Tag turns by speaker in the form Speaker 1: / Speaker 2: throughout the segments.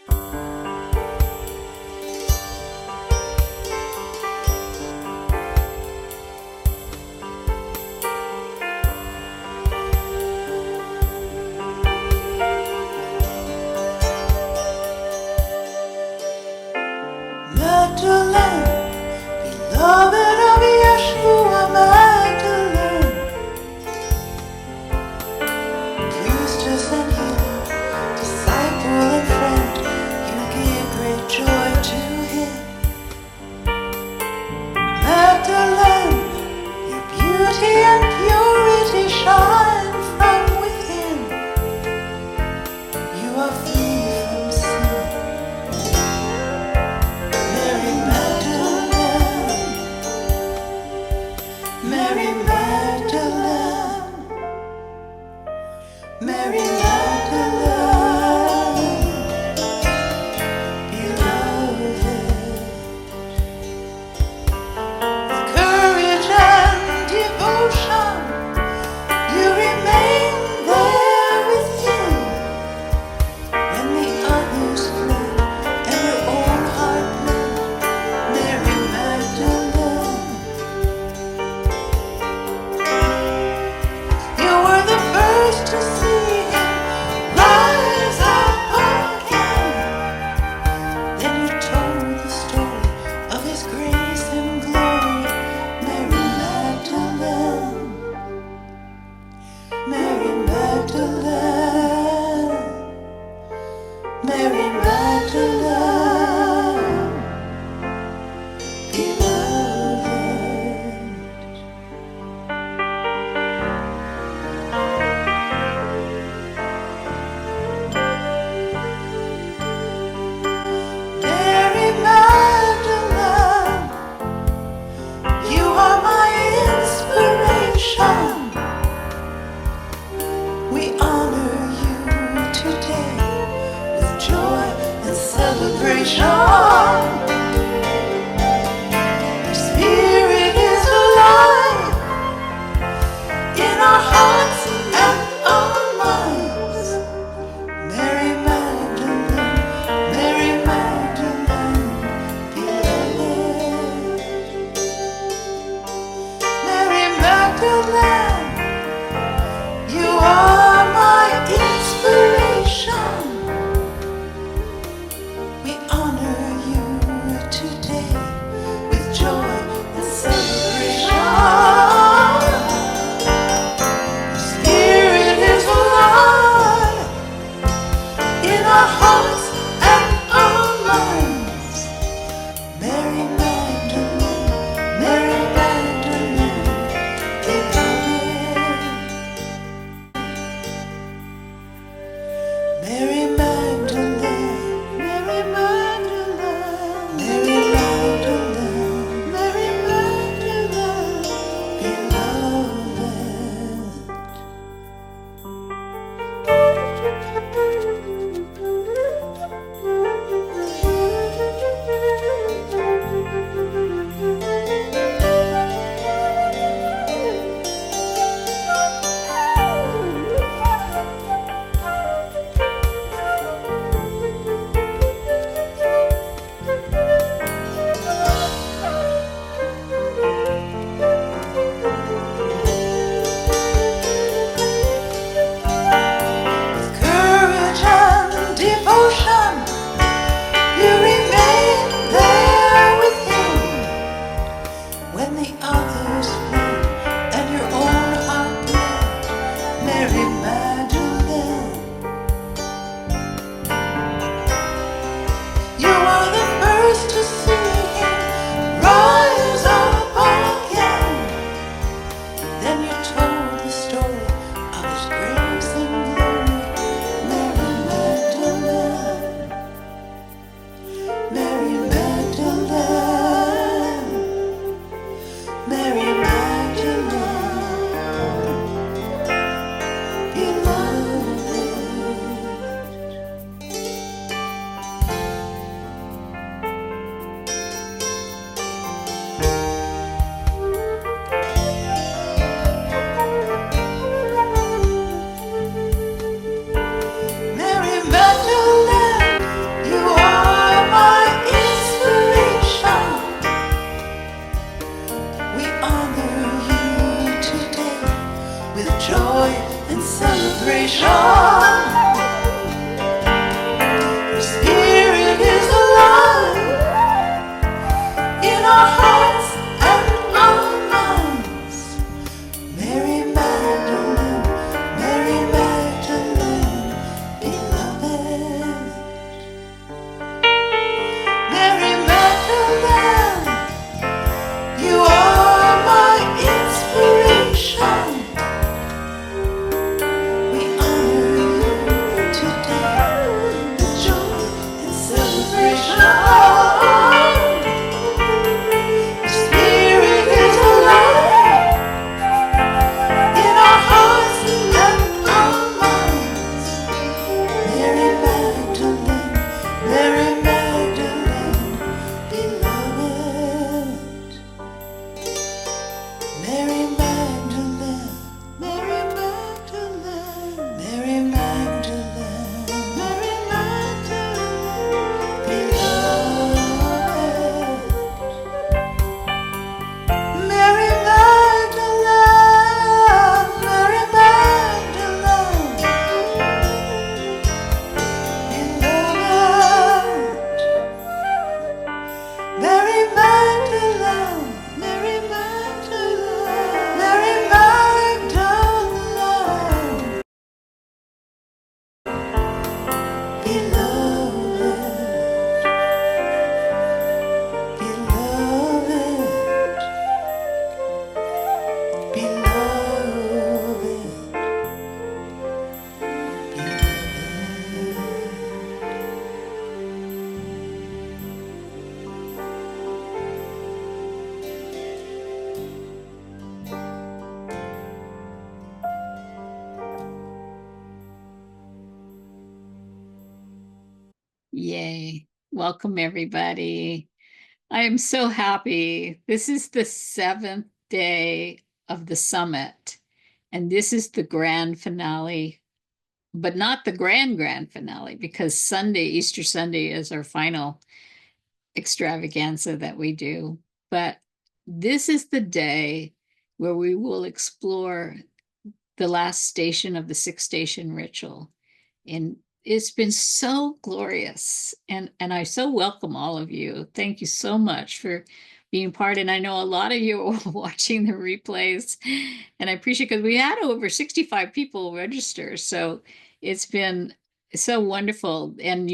Speaker 1: Magdalene, beloved of Yeshua, Magdalene, priestess and healer, disciple and friend, you give great joy to him. Magdalene, your beauty and purity shine from within. You are free from sin. Mary Magdalene, Mary Magdalene, Mary Magdalene, beloved. With courage and devotion, you remain there with him. When the others fled and your own heart bled, Mary Magdalene, you were the first to see him rise up again. Then you told the story of his grace and glory, Mary Magdalene, Mary Magdalene, Mary Magdalene, beloved. Mary Magdalene, you are my inspiration. We honor you today with joy and celebration. Your spirit is alive in our hearts and our minds. Mary Magdalene, Mary Magdalene, beloved. Mary Magdalene, you are my inspiration. We honor you today with joy and celebration. Your spirit is alive in our hearts and our minds. Mary Magdalene, Mary Magdalene, beloved. Mary Magdalene, Mary Magdalene, Mary Magdalene, Mary Magdalene, beloved.
Speaker 2: Yay. Welcome, everybody. I am so happy. This is the seventh day of the summit, and this is the grand finale, but not the grand finale, because Sunday, Easter Sunday, is our final extravaganza that we do. But this is the day where we will explore the last station of the six-station ritual. And it's been so glorious. And I so welcome all of you. Thank you so much for being part. And I know a lot of you are watching the replays, and I appreciate because we had over 65 people register. So it's been so wonderful. And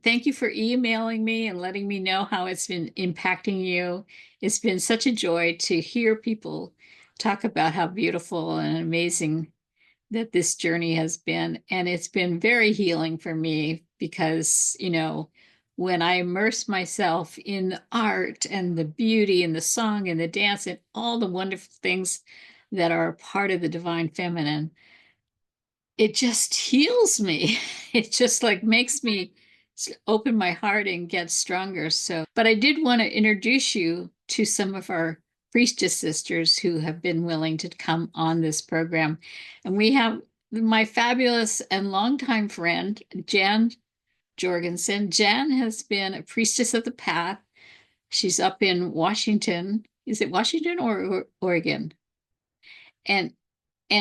Speaker 2: thank you for emailing me and letting me know how it's been impacting you. It's been such a joy to hear people talk about how beautiful and amazing that this journey has been. And it's been very healing for me because, when I immerse myself in the art and the beauty and the song and the dance and all the wonderful things that are a part of the divine feminine, it just heals me. It just like makes me open my heart and get stronger. So, but I did want to introduce you to some of our priestess sisters who have been willing to come on this program. And we have my fabulous and longtime friend, Jan Jorgensen. Jan has been a priestess of the path. She's up in Washington. Is it Washington or Oregon? And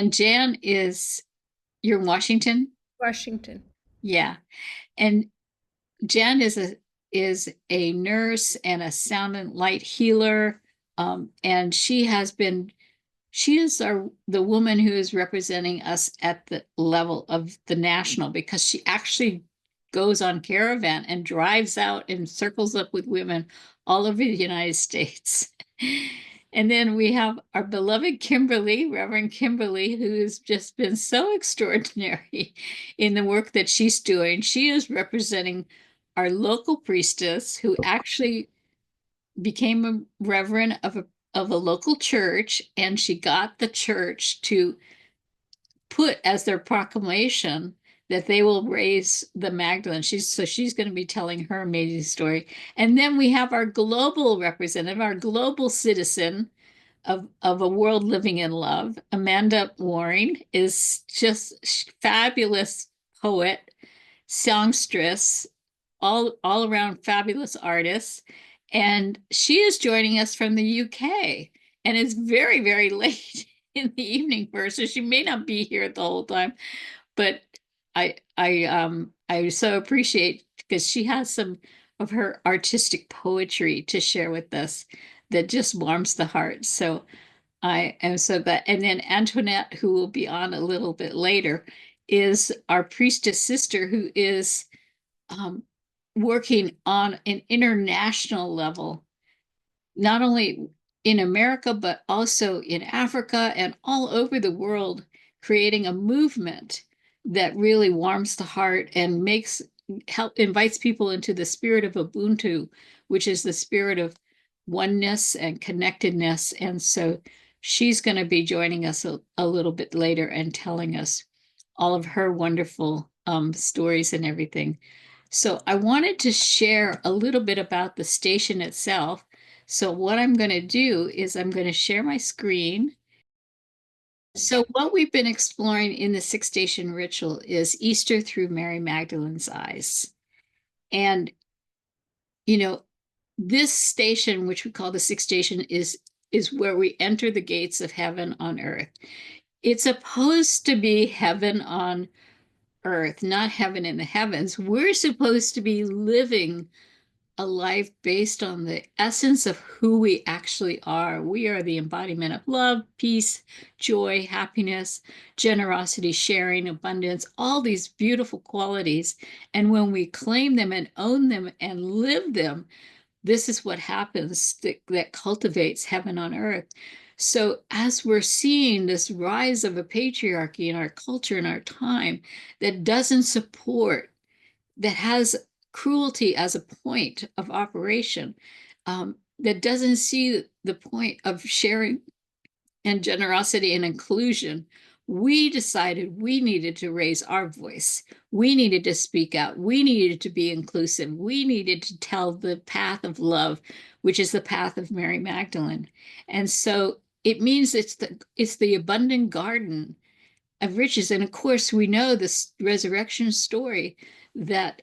Speaker 2: Jan you're in Washington?
Speaker 3: Washington.
Speaker 2: Yeah. And Jen is a nurse and a sound and light healer, and she is the woman who is representing us at the level of the national, because she actually goes on caravan and drives out and circles up with women all over the United States. And then we have our beloved Kimberly, Reverend Kimberly, who has just been so extraordinary in the work that she's doing. She is representing our local priestess who actually became a reverend of a local church, and she got the church to put as their proclamation that they will raise the Magdalene. She's going to be telling her amazing story. And then we have our global representative, our global citizen of a world living in love. Amanda Waring is just fabulous poet, songstress, all around fabulous artist. And she is joining us from the UK. And it's very, very late in the evening for her, so she may not be here the whole time. But I so appreciate, because she has some of her artistic poetry to share with us that just warms the heart. So I am so glad. And then Antoinette, who will be on a little bit later, is our priestess sister who is um, working on an international level, not only in America, but also in Africa and all over the world, creating a movement that really warms the heart and invites people into the spirit of Ubuntu, which is the spirit of oneness and connectedness. And so she's going to be joining us a little bit later and telling us all of her wonderful stories and everything. So I wanted to share a little bit about the station itself. So what I'm going to do is I'm going to share my screen. So what we've been exploring in the six station ritual is Easter through Mary Magdalene's eyes. And, you know, this station, which we call the six station, is where we enter the gates of heaven on earth. It's supposed to be heaven on earth, not heaven in the heavens. We're supposed to be living a life based on the essence of who we actually are. We are the embodiment of love, peace, joy, happiness, generosity, sharing, abundance, all these beautiful qualities. And when we claim them and own them and live them, this is what happens that cultivates heaven on earth. So, as we're seeing this rise of a patriarchy in our culture in our time that doesn't support, that has cruelty as a point of operation, that doesn't see the point of sharing and generosity and inclusion, we decided we needed to raise our voice. We needed to speak out. We needed to be inclusive. We needed to tell the path of love, which is the path of Mary Magdalene. And so it means it's the abundant garden of riches. And of course, we know this resurrection story that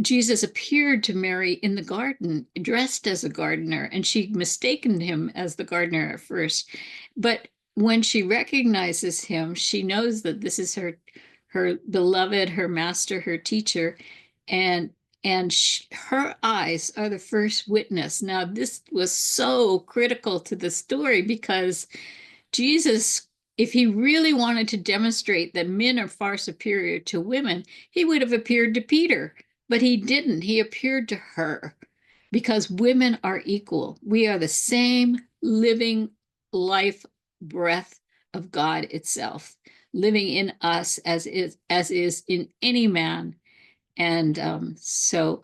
Speaker 2: Jesus appeared to Mary in the garden, dressed as a gardener, and she mistaken him as the gardener at first. But when she recognizes him, she knows that this is her beloved, her master, her teacher, and her eyes are the first witness. Now, this was so critical to the story because Jesus, if he really wanted to demonstrate that men are far superior to women, he would have appeared to Peter, but he didn't. He appeared to her because women are equal. We are the same living life breath of God itself, living in us as is in any man. And so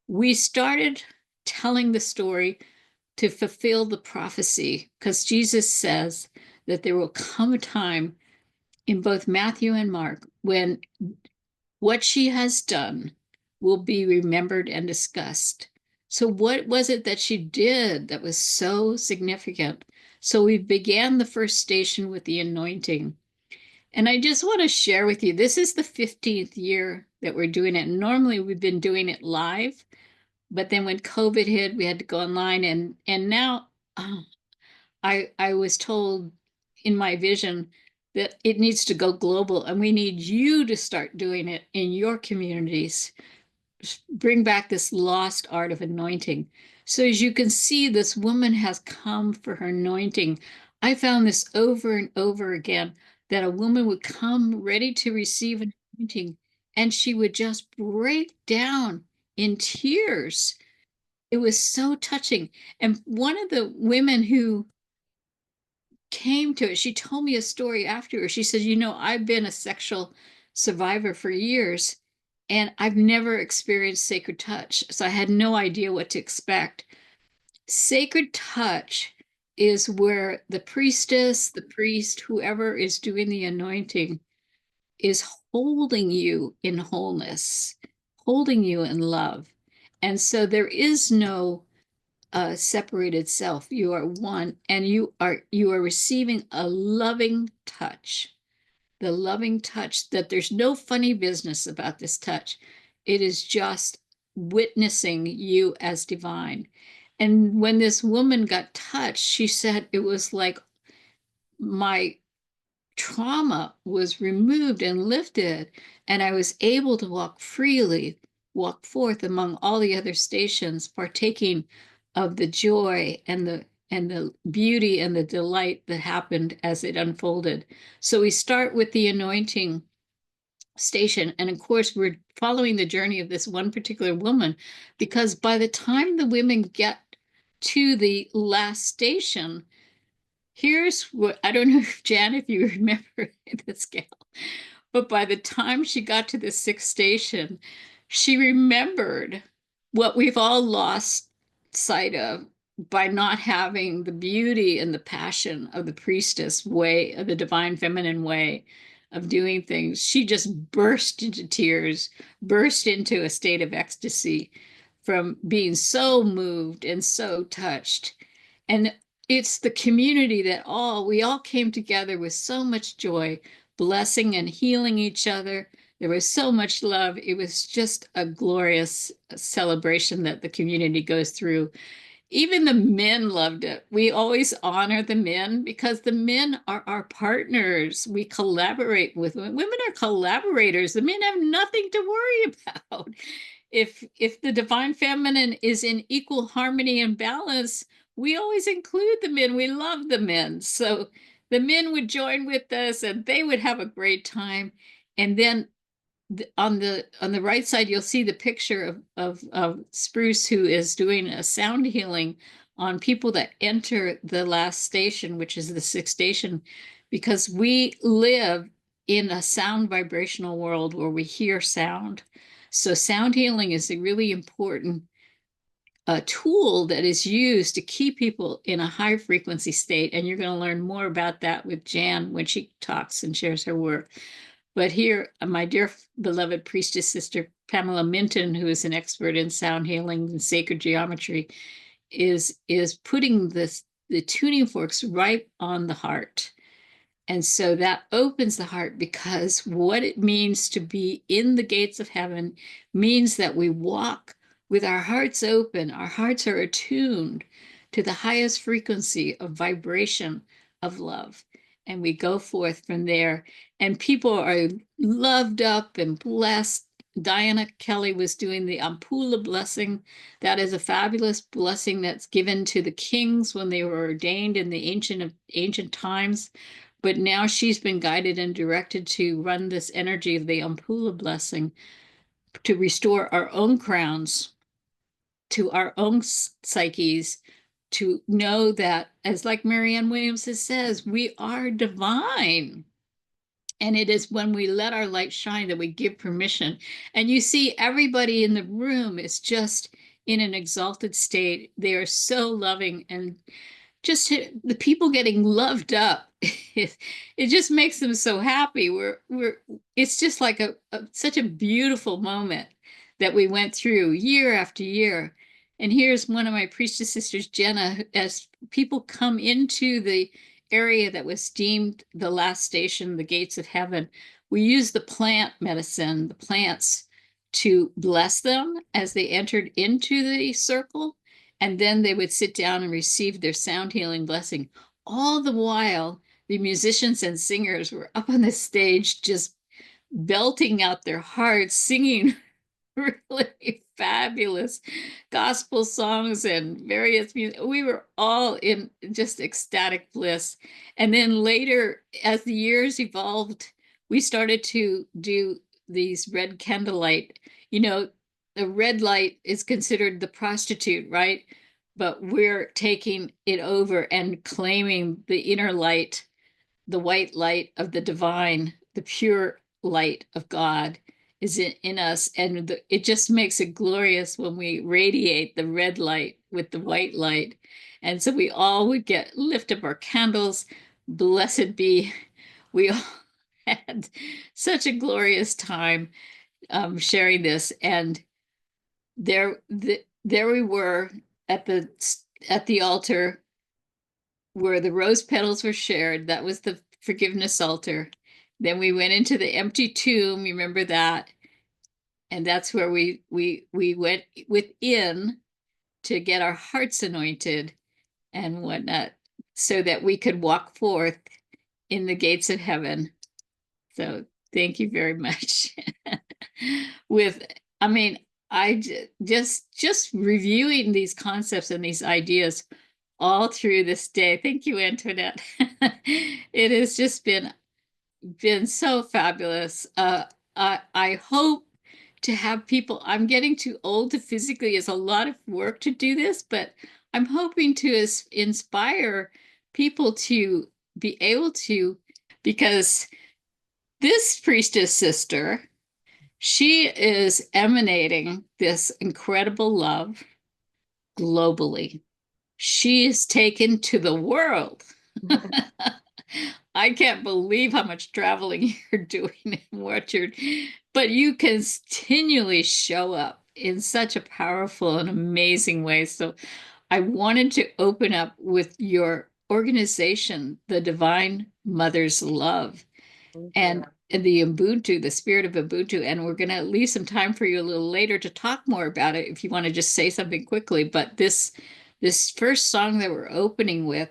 Speaker 2: we started telling the story to fulfill the prophecy, because Jesus says that there will come a time in both Matthew and Mark when what she has done will be remembered and discussed. So, what was it that she did that was so significant? So, we began the first station with the anointing. And I just want to share with you, this is the 15th year that we're doing it. Normally, we've been doing it live, but then when COVID hit, we had to go online. And now I was told in my vision that it needs to go global, and we need you to start doing it in your communities. Bring back this lost art of anointing. So as you can see, this woman has come for her anointing. I found this over and over again, that a woman would come ready to receive an anointing, and she would just break down in tears. It was so touching. And one of the women who came to it, she told me a story after. She said, I've been a sexual survivor for years, and I've never experienced sacred touch. So I had no idea what to expect. Sacred touch is where the priestess, the priest, whoever is doing the anointing, is holding you in wholeness, holding you in love. And so there is no separated self. You are one, and you are receiving a loving touch. The loving touch, that there's no funny business about this touch. It is just witnessing you as divine. And when this woman got touched, she said it was like my trauma was removed and lifted, and I was able to walk freely, walk forth among all the other stations, partaking of the joy and the beauty and the delight that happened as it unfolded. So we start with the anointing station, and of course we're following the journey of this one particular woman, because by the time the women get to the last station, here's what I don't know, if Jan, if you remember this gal, but by the time she got to the sixth station, she remembered what we've all lost sight of by not having the beauty and the passion of the priestess way, of the divine feminine way of doing things. She just burst into tears, burst into a state of ecstasy from being so moved and so touched. And it's the community that we all came together with so much joy, blessing and healing each other. There was so much love. It was just a glorious celebration that the community goes through. Even the men loved it. We always honor the men because the men are our partners. We collaborate with them. Women are collaborators. The men have nothing to worry about. if the divine feminine is in equal harmony and balance, we always include the men. We love the men. So the men would join with us and they would have a great time. And then on the right side, you'll see the picture of Spruce, who is doing a sound healing on people that enter the last station, which is the sixth station, because we live in a sound vibrational world where we hear sound. So sound healing is a really important tool that is used to keep people in a high frequency state. And you're going to learn more about that with Jan when she talks and shares her work. But here, my dear beloved priestess sister, Pamela Minton, who is an expert in sound healing and sacred geometry, is putting the tuning forks right on the heart. And so that opens the heart, because what it means to be in the gates of heaven means that we walk with our hearts open. Our hearts are attuned to the highest frequency of vibration of love. And we go forth from there. And people are loved up and blessed. Diana Kelly was doing the Ampula blessing. That is a fabulous blessing that's given to the kings when they were ordained in the ancient times. But now she's been guided and directed to run this energy of the Ampula blessing to restore our own crowns, to our own psyches, to know that, as like Marianne Williamson says, we are divine. And it is when we let our light shine that we give permission. And you see, everybody in the room is just in an exalted state. They are so loving, and just the people getting loved up, it just makes them so happy. It's just like such a beautiful moment that we went through year after year. And here's one of my priestess sisters, Jenna, as people come into the area that was deemed the last station, the gates of heaven, we use the plant medicine, the plants, to bless them as they entered into the circle. And then they would sit down and receive their sound healing blessing. All the while, the musicians and singers were up on the stage just belting out their hearts, singing really fabulous gospel songs and various music. We were all in just ecstatic bliss. And then later, as the years evolved, we started to do these red candlelight. You know, the red light is considered the prostitute, right? But we're taking it over and claiming the inner light, the white light of the divine, the pure light of God is in us. And it just makes it glorious when we radiate the red light with the white light. And so we all would lift up our candles. Blessed be. We all had such a glorious time sharing this. And there we were at the altar where the rose petals were shared. That was the forgiveness altar. Then we went into the empty tomb. You remember that? And that's where we went within to get our hearts anointed and whatnot, so that we could walk forth in the gates of heaven. So thank you very much. I mean, I just reviewing these concepts and these ideas all through this day. Thank you, Antoinette. It has just been so fabulous. I hope to have people. I'm getting too old to physically. It's a lot of work to do this, but I'm hoping to inspire people to be able to, because this priestess sister, she is emanating this incredible love globally. She is taken to the world. I can't believe how much traveling you're doing and but you continually show up in such a powerful and amazing way. So I wanted to open up with your organization, the Divine Mother's Love, and the Ubuntu, the spirit of Ubuntu. And we're going to leave some time for you a little later to talk more about it if you want to just say something quickly. But this first song that we're opening with,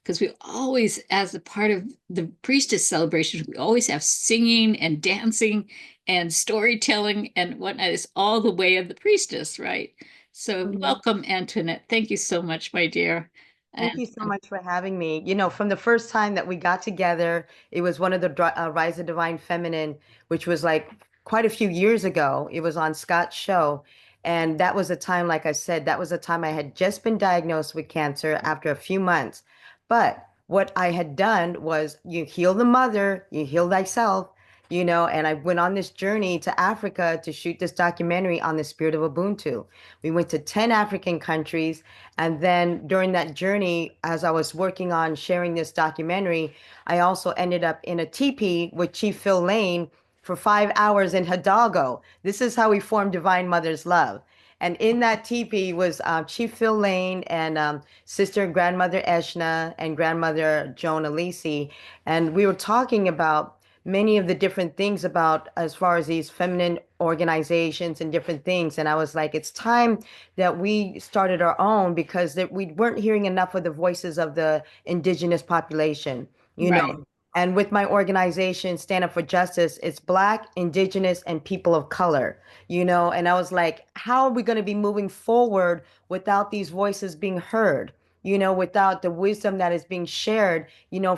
Speaker 2: because we always, as a part of the priestess celebrations, we always have singing and dancing and storytelling and whatnot is all the way of the priestess, right? So
Speaker 3: Mhm.
Speaker 2: welcome, Antoinette. Thank you so much, my dear.
Speaker 3: Thank
Speaker 2: And
Speaker 3: you so much for having me. From the first time that we got together, it was one of the Rise of Divine Feminine, which was like quite a few years ago. It was on Scott's show. And that was a time, like I said, that was a time I had just been diagnosed with cancer after a few months. But what I had done was you heal the mother, you heal thyself, and I went on this journey to Africa to shoot this documentary on the spirit of Ubuntu. We went to 10 African countries. And then during that journey, as I was working on sharing this documentary, I also ended up in a teepee with Chief Phil Lane for 5 hours in Hidalgo. This is how we formed Divine Mother's Love. And in that teepee was Chief Phil Lane and Sister and Grandmother Eshna and Grandmother Joan Alisi. And we were talking about many of the different things about as far as these feminine organizations and different things. And I was like, it's time that we started our own because that we weren't hearing enough of the voices of the indigenous population, you
Speaker 2: right,
Speaker 3: know. And with my organization, Stand Up for Justice, it's Black, Indigenous, and people of color, And I was like, how are we going to be moving forward without these voices being heard, without the wisdom that is being shared,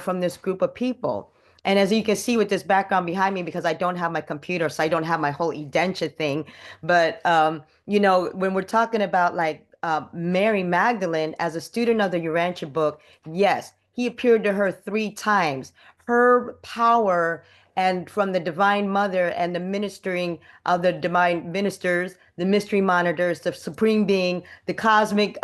Speaker 3: from this group of people? And as you can see with this background behind me, because I don't have my computer, so I don't have my whole indenture thing, but when we're talking about like Mary Magdalene as a student of the Urantia book, yes, he appeared to her 3 times. Her power and from the Divine Mother and the ministering of the divine ministers, the mystery monitors, the supreme being, the cosmic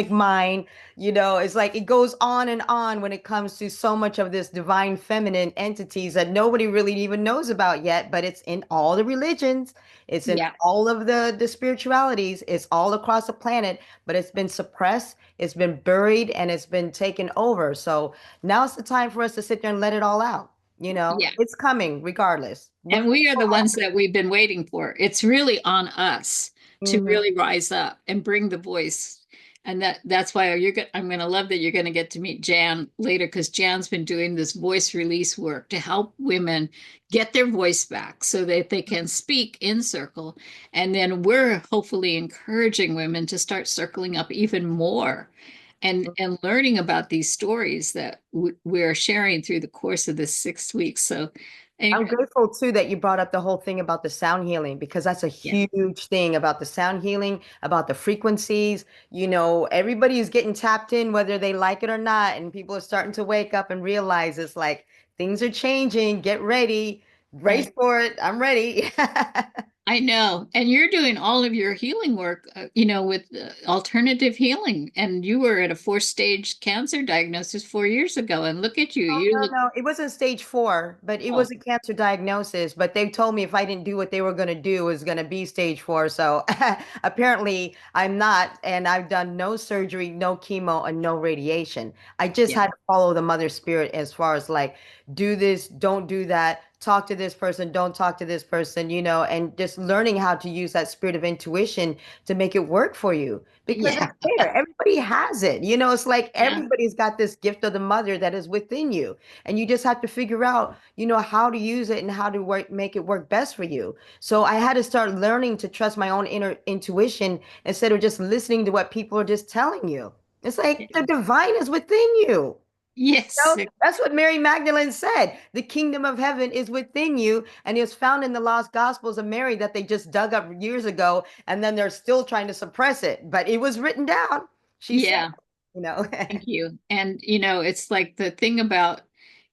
Speaker 3: mind. It's like it goes on and on when it comes to so much of this divine feminine entities that nobody really even knows about yet, but it's in all the religions. It's in
Speaker 2: yeah,
Speaker 3: all of the spiritualities. It's all across the planet, but it's been suppressed, it's been buried, and it's been taken over. So now it's the time for us to sit there and let it all out.
Speaker 2: yeah.
Speaker 3: It's coming regardless.
Speaker 2: And we are the ones that we've been waiting for. It's really on us to
Speaker 3: Mhm.
Speaker 2: really rise up and bring the voice. And that's why I'm going to love that you're going to get to meet Jan later because Jan's been doing this voice release work to help women get their voice back so that they can speak in circle. And then we're hopefully encouraging women to start circling up even more and learning about these stories that we're sharing through the course of this 6 weeks. So
Speaker 3: I'm
Speaker 2: anyway,
Speaker 3: grateful too that you brought up the whole thing about the sound healing because that's a
Speaker 2: yeah.
Speaker 3: huge thing about the sound healing, about the frequencies. Everybody is getting tapped in whether they like it or not, and people are starting to wake up and realize it's like things are changing. Get ready, brace for it. I'm ready.
Speaker 2: I know. And you're doing all of your healing work, with alternative healing. And you were at a 4-stage cancer diagnosis 4 years ago. And look at you.
Speaker 3: Oh,
Speaker 2: You
Speaker 3: no,
Speaker 2: look,
Speaker 3: no, it wasn't stage 4, but it
Speaker 2: oh,
Speaker 3: was a cancer diagnosis. But they told me if I didn't do what they were going to do, it was going to be stage 4. So apparently I'm not. And I've done no surgery, no chemo, and no radiation. I just
Speaker 2: yeah,
Speaker 3: had to follow the mother spirit as far as like, do this, don't do that, talk to this person, don't talk to this person, and just learning how to use that spirit of intuition to make it work for you. Because
Speaker 2: yeah,
Speaker 3: it's there. Everybody has it. It's like
Speaker 2: yeah,
Speaker 3: everybody's got this gift of the mother that is within you. And you just have to figure out, how to use it and how to make it work best for you. So I had to start learning to trust my own inner intuition instead of just listening to what people are just telling you. It's like the divine is within you.
Speaker 2: yes,
Speaker 3: That's what Mary Magdalene said. The kingdom of heaven is within you, and it's found in the lost gospels of Mary that they just dug up years ago, and then they're still trying to suppress it. But it was written down. She said,
Speaker 2: yeah.
Speaker 3: you know.
Speaker 2: Thank you. And, it's like the thing about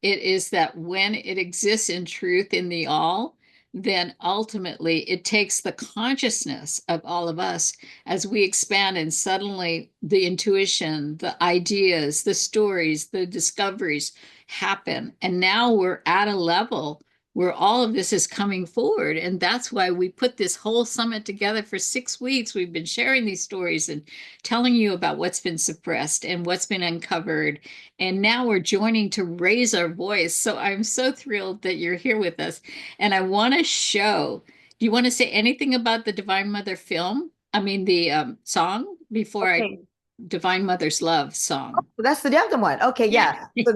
Speaker 2: it is that when it exists in truth in the all, then ultimately it takes the consciousness of all of us as we expand, and suddenly the intuition, the ideas, the stories, the discoveries happen. And now we're at a level where all of this is coming forward. And that's why we put this whole summit together for 6 weeks. We've been sharing these stories and telling you about what's been suppressed and what's been uncovered. And now we're joining to raise our voice. So I'm so thrilled that you're here with us. And I want to show, do you want to say anything about the Divine Mother film? I mean, the song before I,
Speaker 3: Okay.
Speaker 2: Divine Mother's Love song.
Speaker 3: That's the other one. Okay,
Speaker 2: Yeah.
Speaker 3: yeah. So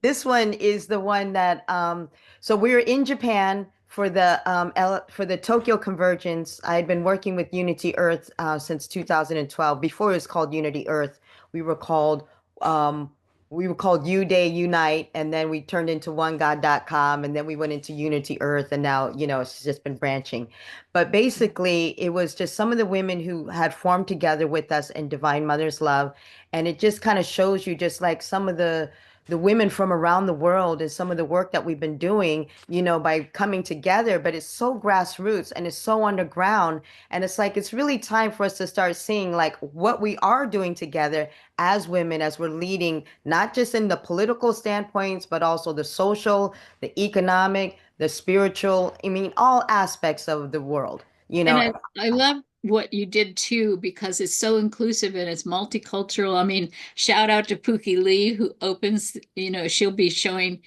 Speaker 3: this one is the one that so we were in Japan for the Tokyo Convergence, I had been working with Unity Earth since 2012. Before it was called Unity Earth, we were called um, U Day Unite, and then we turned into OneGod.com, and then we went into Unity Earth, and now, it's just been branching. But basically, it was just some of the women who had formed together with us in Divine Mother's Love, and it just kind of shows you just like some of the women from around the world and some of the work that we've been doing, by coming together, but it's so grassroots and it's so underground. And it's like, it's really time for us to start seeing like what we are doing together as women, as we're leading, not just in the political standpoints, but also the social, the economic, the spiritual, I mean, all aspects of the world,
Speaker 2: And I love what you did too, because it's so inclusive and it's multicultural. I mean, shout out to Pookie Lee, who opens, she'll be showing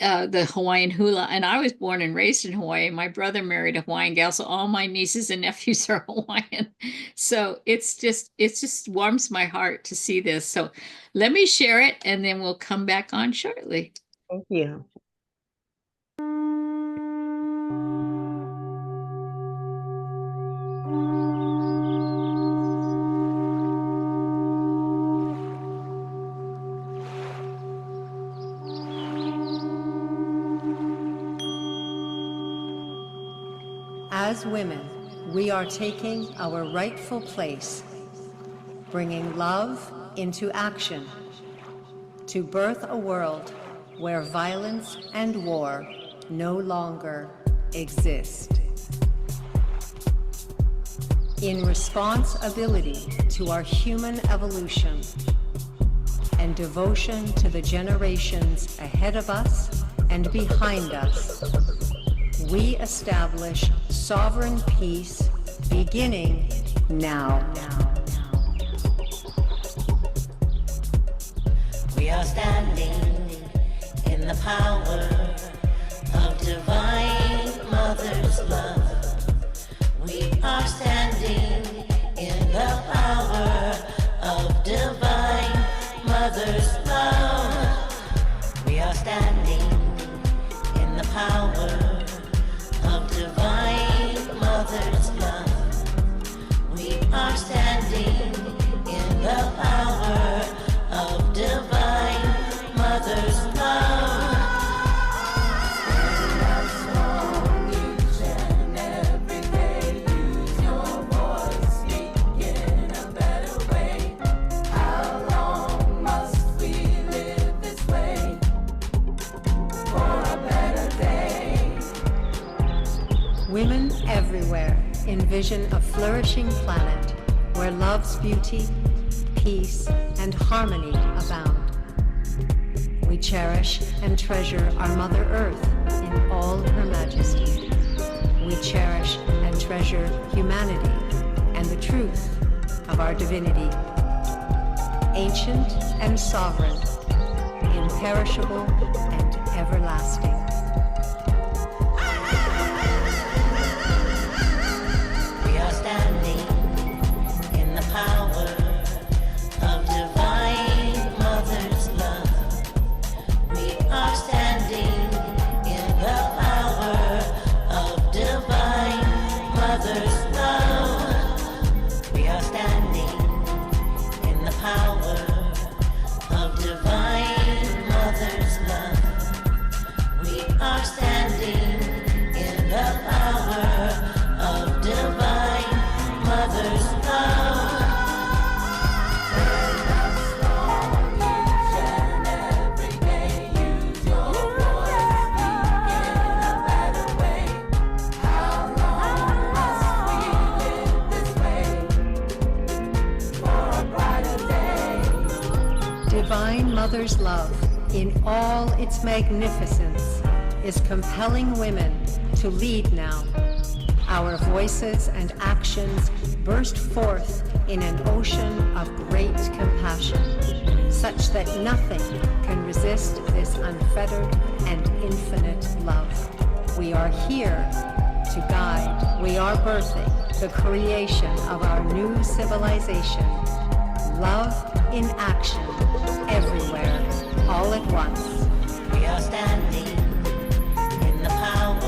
Speaker 2: the Hawaiian hula. And I was born and raised in Hawaii. My brother married a Hawaiian gal, so all my nieces and nephews are Hawaiian. So it just warms my heart to see this. So let me share it and then we'll come back on shortly.
Speaker 3: Thank you.
Speaker 4: As women, we are taking our rightful place, bringing love into action, to birth a world where violence and war no longer exist. In responsibility to our human evolution and devotion to the generations ahead of us and behind us, we establish sovereign peace beginning now.
Speaker 1: We are standing in the power of Divine Mother's love. We are standing in the power of Divine Mother's love. We are standing in the power of Divine Mother's love. We are standing in the power of Divine Mother's love.
Speaker 4: Women everywhere envision a flourishing planet where love's beauty, peace, and harmony abound. We cherish and treasure our Mother Earth in all her majesty. We cherish and treasure humanity and the truth of our divinity. Ancient and sovereign, imperishable and everlasting.
Speaker 1: We are standing in the power of Divine Mother's love. We are standing in the power of Divine Mother's love. We are standing in the power of Divine Mother's love. We are standing in the power of Divine Mother's love.
Speaker 4: Divine Mother's love, in all its magnificence, is compelling women to lead now. Our voices and actions burst forth in an ocean of great compassion, such that nothing can resist this unfettered and infinite love. We are here to guide. We are birthing the creation of our new civilization. Love in action, everywhere, all at once.
Speaker 1: We are standing in the power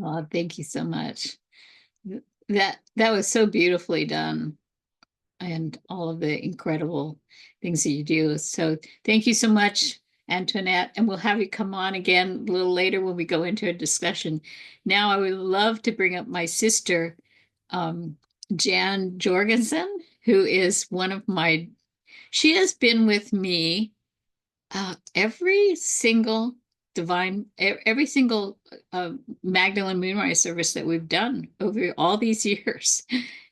Speaker 2: Oh, thank you so much. That was so beautifully done, and all of the incredible things that you do. So thank you so much, Antoinette, and we'll have you come on again a little later when we go into a discussion. Now I would love to bring up my sister, Jan Jorgensen, who is one of my, she has been with me every single every single Magdalene Moonrise service that we've done over all these years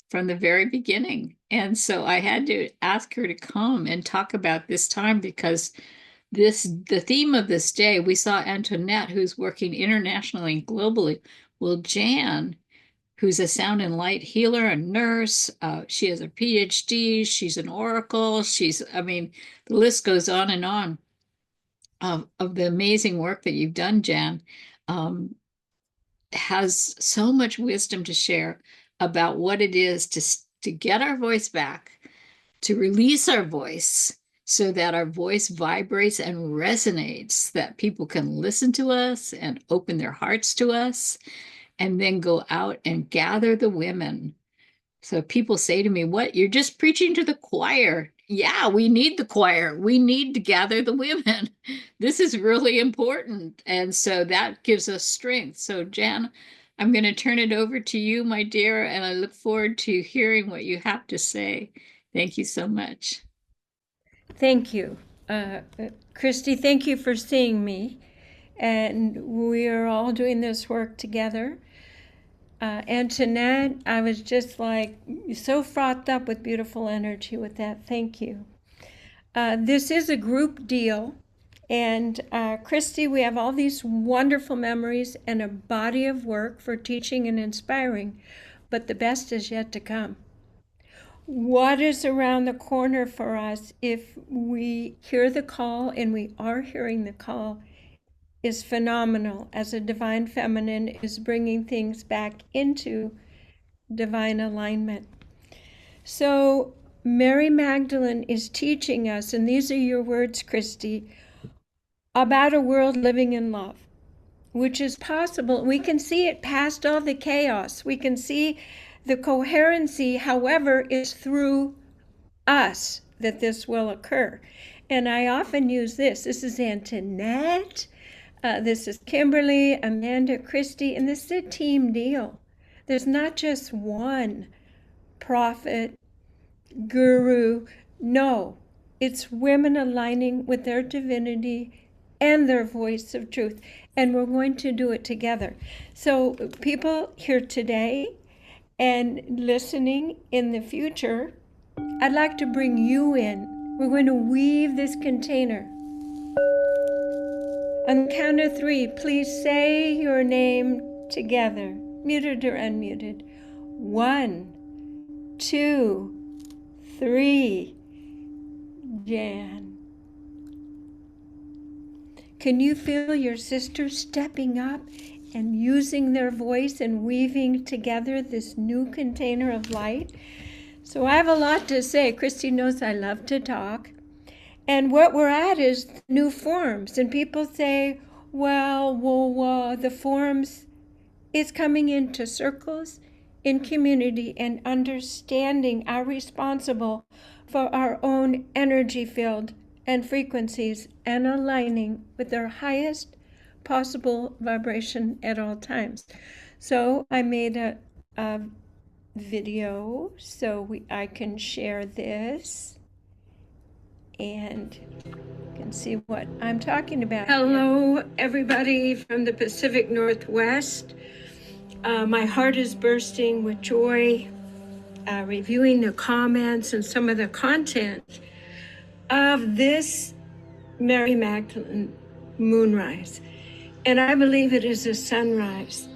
Speaker 2: from the very beginning. And so I had to ask her to come and talk about this time because the theme of this day, we saw Antoinette, who's working internationally and globally. Well, Jan, who's a sound and light healer, a nurse, she has a PhD, she's an oracle, I mean, the list goes on and on of the amazing work that you've done, Jan, has so much wisdom to share about what it is to get our voice back, to release our voice so that our voice vibrates and resonates, that people can listen to us and open their hearts to us, and then go out and gather the women. So people say to me, what, you're just preaching to the choir? Yeah, we need the choir. We need to gather the women. This is really important. And so that gives us strength. So Jan, I'm going to turn it over to you, my dear, and I look forward to hearing what you have to say. Thank you so much.
Speaker 5: Thank you. Christy, thank you for seeing me. And we are all doing this work together. Antoinette, I was just like so frothed up with beautiful energy with that. Thank you. This is a group deal. And Christy, we have all these wonderful memories and a body of work for teaching and inspiring, but the best is yet to come. What is around the corner for us if we hear the call, and we are hearing the call, is phenomenal, as a divine feminine is bringing things back into divine alignment. So Mary Magdalene is teaching us, and these are your words, Christy, about a world living in love, which is possible. We can see it past all the chaos. We can see the coherency, however, is through us that this will occur. And I often use this. This is Antoinette. This is Kimberly, Amanda, Christy, and this is a team deal. There's not just one prophet, guru. No, it's women aligning with their divinity and their voice of truth. And we're going to do it together. So people here today and listening in the future, I'd like to bring you in. We're going to weave this container. On the count of 3, please say your name together, muted or unmuted. 1, 2, 3. Jan. Can you feel your sisters stepping up and using their voice and weaving together this new container of light? So I have a lot to say. Christy knows I love to talk. And what we're at is new forms. And people say, well, the forms is coming into circles, in community, and understanding are responsible for our own energy field and frequencies and aligning with their highest possible vibration at all times. So I made a video so I can share this. And you can see what I'm talking about. Hello, everybody from the Pacific Northwest. My heart is bursting with joy, reviewing the comments and some of the content of this Mary Magdalene moonrise. And I believe it is a sunrise.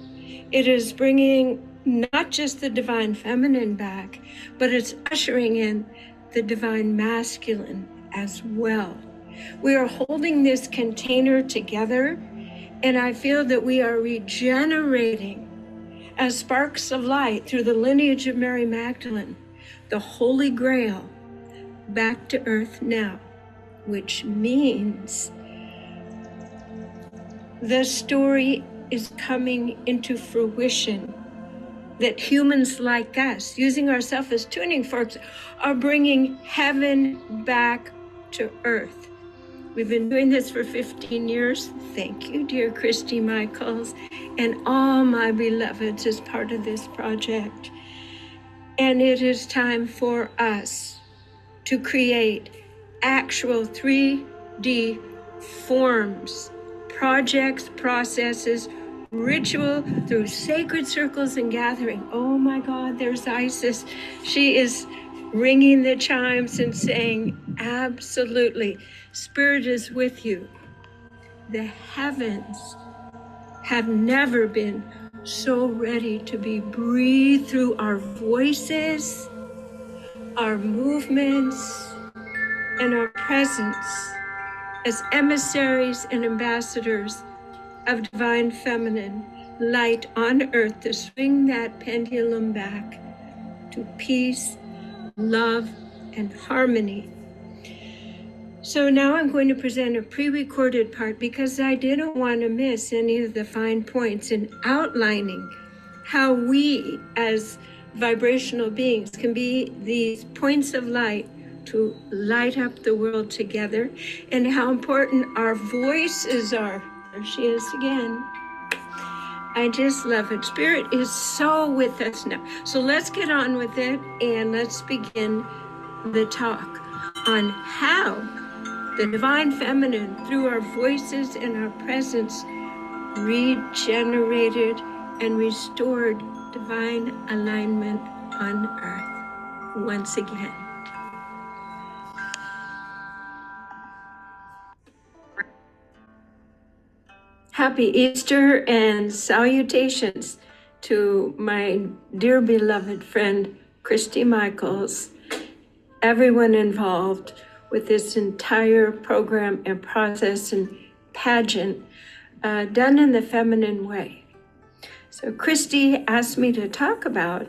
Speaker 5: It is bringing not just the divine feminine back, but it's ushering in the divine masculine as well. We are holding this container together, and I feel that we are regenerating as sparks of light through the lineage of Mary Magdalene, the Holy Grail, back to earth now, which means the story is coming into fruition. That humans like us, using ourselves as tuning forks, are bringing heaven back to earth. We've been doing this for 15 years. Thank you, dear Christy Michaels, and all my beloveds as part of this project. And it is time for us to create actual 3D forms, projects, processes, ritual through sacred circles and gathering. Oh my God, there's Isis. She is ringing the chimes and saying, absolutely, Spirit is with you. The heavens have never been so ready to be breathed through our voices, our movements, and our presence as emissaries and ambassadors of divine feminine light on earth to swing that pendulum back to peace, love, and harmony. So now I'm going to present a pre-recorded part because I didn't want to miss any of the fine points in outlining how we as vibrational beings can be these points of light to light up the world together, and how important our voices are. There she is again. I just love it. Spirit is so with us now. So let's get on with it and let's begin the talk on how the divine feminine, through our voices and our presence, regenerated and restored divine alignment on earth once again. Happy Easter and salutations to my dear beloved friend, Christy Michaels, everyone involved with this entire program and process and pageant done in the feminine way. So Christy asked me to talk about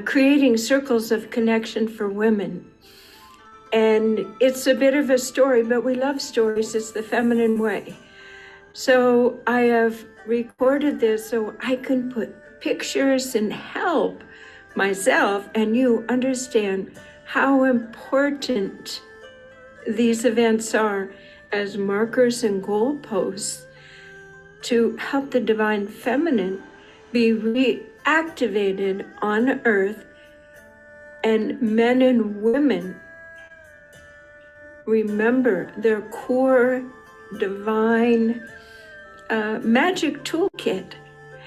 Speaker 5: creating circles of connection for women. And it's a bit of a story, but we love stories. It's the feminine way. So I have recorded this so I can put pictures and help myself and you understand how important these events are as markers and goalposts to help the divine feminine be reactivated on earth, and men and women remember their core divine magic toolkit.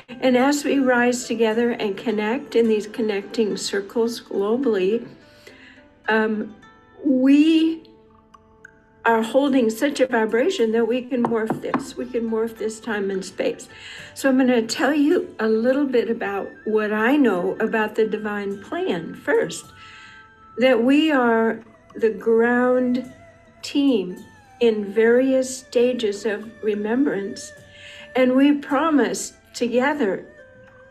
Speaker 5: And as we rise together and connect in these connecting circles globally, we are holding such a vibration that we can morph this. We can morph this time and space. So I'm going to tell you a little bit about what I know about the divine plan first. That we are the ground team in various stages of remembrance. And we promise together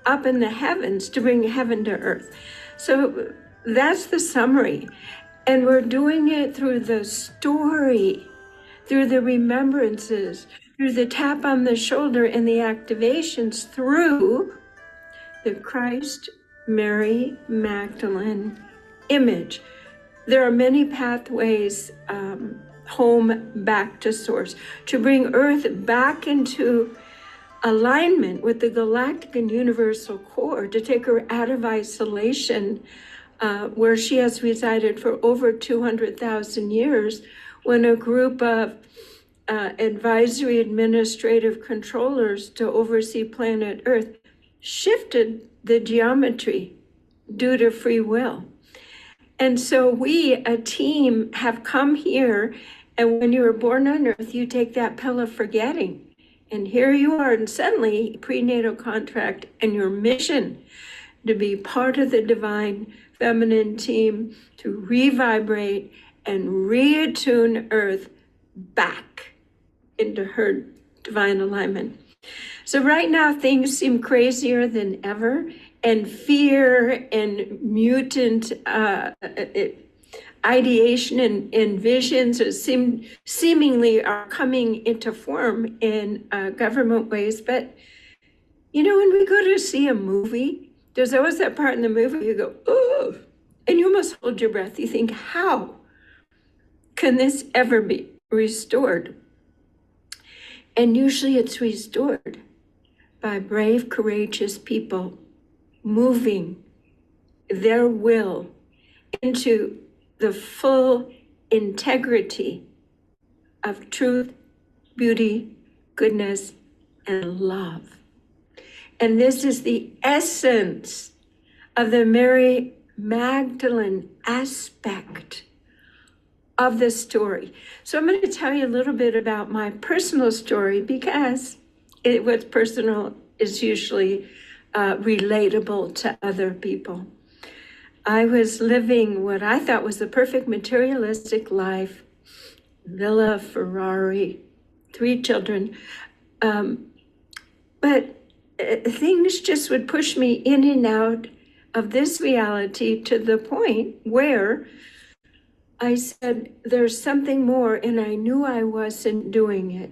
Speaker 5: up in the heavens to bring heaven to earth. So that's the summary. And we're doing it through the story, through the remembrances, through the tap on the shoulder and the activations, through the Christ, Mary, Magdalene image. There are many pathways home back to source, to bring earth back into alignment with the galactic and universal core, to take her out of isolation, where she has resided for over 200,000 years, when a group of advisory administrative controllers to oversee planet Earth shifted the geometry due to free will. And so we, a team, have come here, and when you were born on Earth, you take that pill of forgetting. And here you are, and suddenly prenatal contract and your mission to be part of the divine feminine team, to revibrate and reattune Earth back into her divine alignment. So right now things seem crazier than ever, and fear and mutant ideation and visions seemingly are coming into form in government ways. But, when we go to see a movie, there's always that part in the movie you go, oh, and you almost hold your breath. You think, how can this ever be restored? And usually it's restored by brave, courageous people moving their will into the full integrity of truth, beauty, goodness, and love. And this is the essence of the Mary Magdalene aspect of the story. So I'm going to tell you a little bit about my personal story, because what's personal is usually relatable to other people. I was living what I thought was the perfect materialistic life, villa, Ferrari, 3 children. But things just would push me in and out of this reality to the point where I said, there's something more, and I knew I wasn't doing it.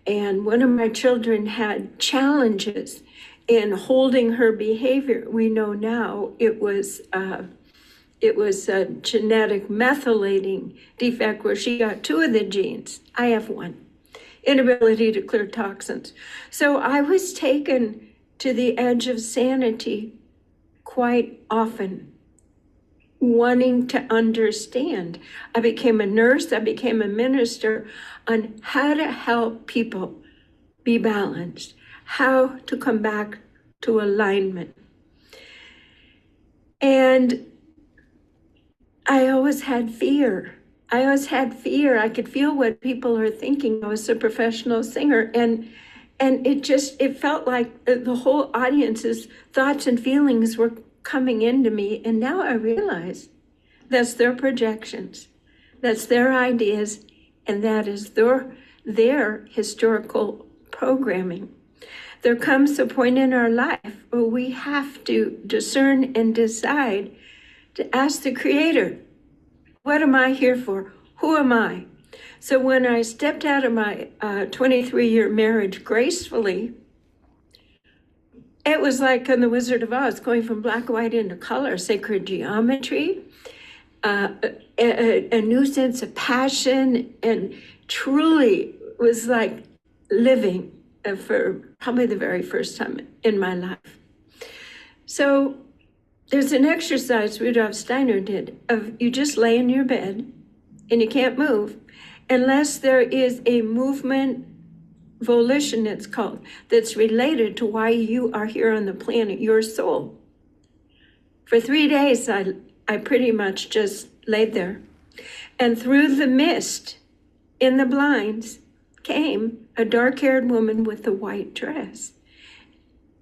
Speaker 5: And one of my children had challenges in holding her behavior. We know now it was a genetic methylating defect where she got 2 of the genes. I have 1, inability to clear toxins. So I was taken to the edge of sanity quite often, wanting to understand. I became a nurse, I became a minister on how to help people be balanced, how to come back to alignment. And I always had fear. I could feel what people are thinking. I was a professional singer, and it felt like the whole audience's thoughts and feelings were coming into me. And now I realize that's their projections, that's their ideas, and that is their historical programming. There comes a point in our life where we have to discern and decide to ask the Creator, what am I here for? Who am I? So when I stepped out of my 23-year marriage gracefully, it was like in The Wizard of Oz, going from black and white into color, sacred geometry, a new sense of passion, and truly was like living for probably the very first time in my life. So there's an exercise Rudolf Steiner did of you just lay in your bed and you can't move unless there is a movement, volition it's called, that's related to why you are here on the planet, your soul. For 3 days, I pretty much just laid there. And through the mist in the blinds came a dark-haired woman with a white dress.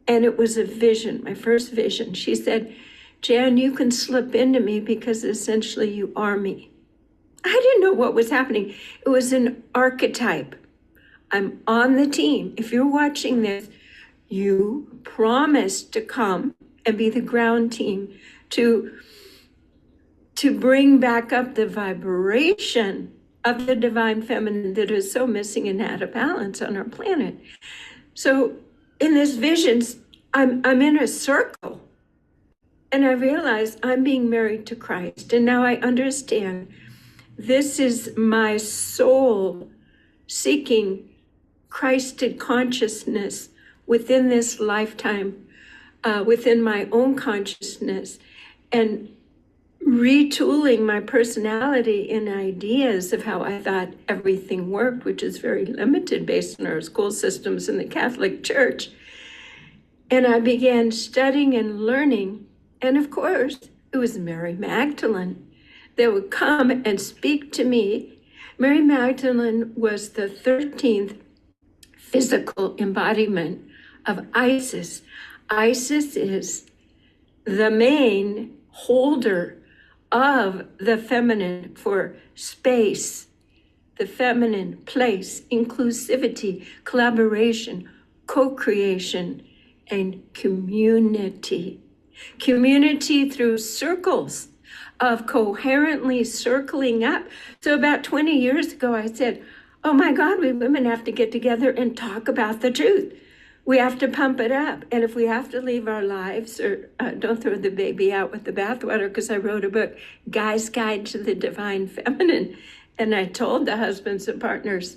Speaker 5: And it was a vision, my first vision. She said, Jan, you can slip into me because essentially you are me. I didn't know what was happening. It was an archetype. I'm on the team. If you're watching this, you promised to come and be the ground team to bring back up the vibration of the divine feminine that is so missing and out of balance on our planet. So in this visions, I'm in a circle, and I realize I'm being married to Christ. And now I understand this is my soul seeking Christed consciousness within this lifetime, within my own consciousness, and retooling my personality and ideas of how I thought everything worked, which is very limited based on our school systems in the Catholic Church. And I began studying and learning. And of course, it was Mary Magdalene that would come and speak to me. Mary Magdalene was the 13th physical embodiment of Isis. Isis is the main holder of the feminine for space, the feminine place, inclusivity, collaboration, co-creation, and community. Community through circles of coherently circling up. So about 20 years ago, I said, oh my God, we women have to get together and talk about the truth. We have to pump it up. And if we have to leave our lives, or don't throw the baby out with the bathwater, because I wrote a book, Guy's Guide to the Divine Feminine. And I told the husbands and partners,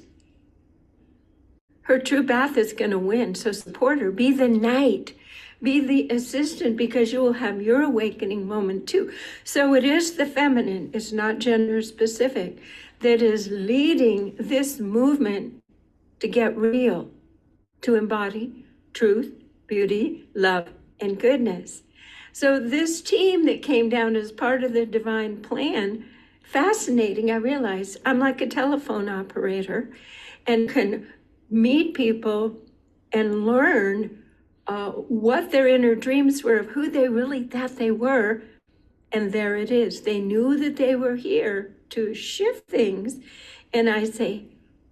Speaker 5: her true path is going to win. So support her. Be the knight. Be the assistant, because you will have your awakening moment too. So it is the feminine, it's not gender specific, that is leading this movement to get real, to embody truth, beauty, love, and goodness. So this team that came down as part of the divine plan, fascinating. I realized I'm like a telephone operator and can meet people and learn what their inner dreams were of who they really thought they were. And there it is. They knew that they were here to shift things. And I say,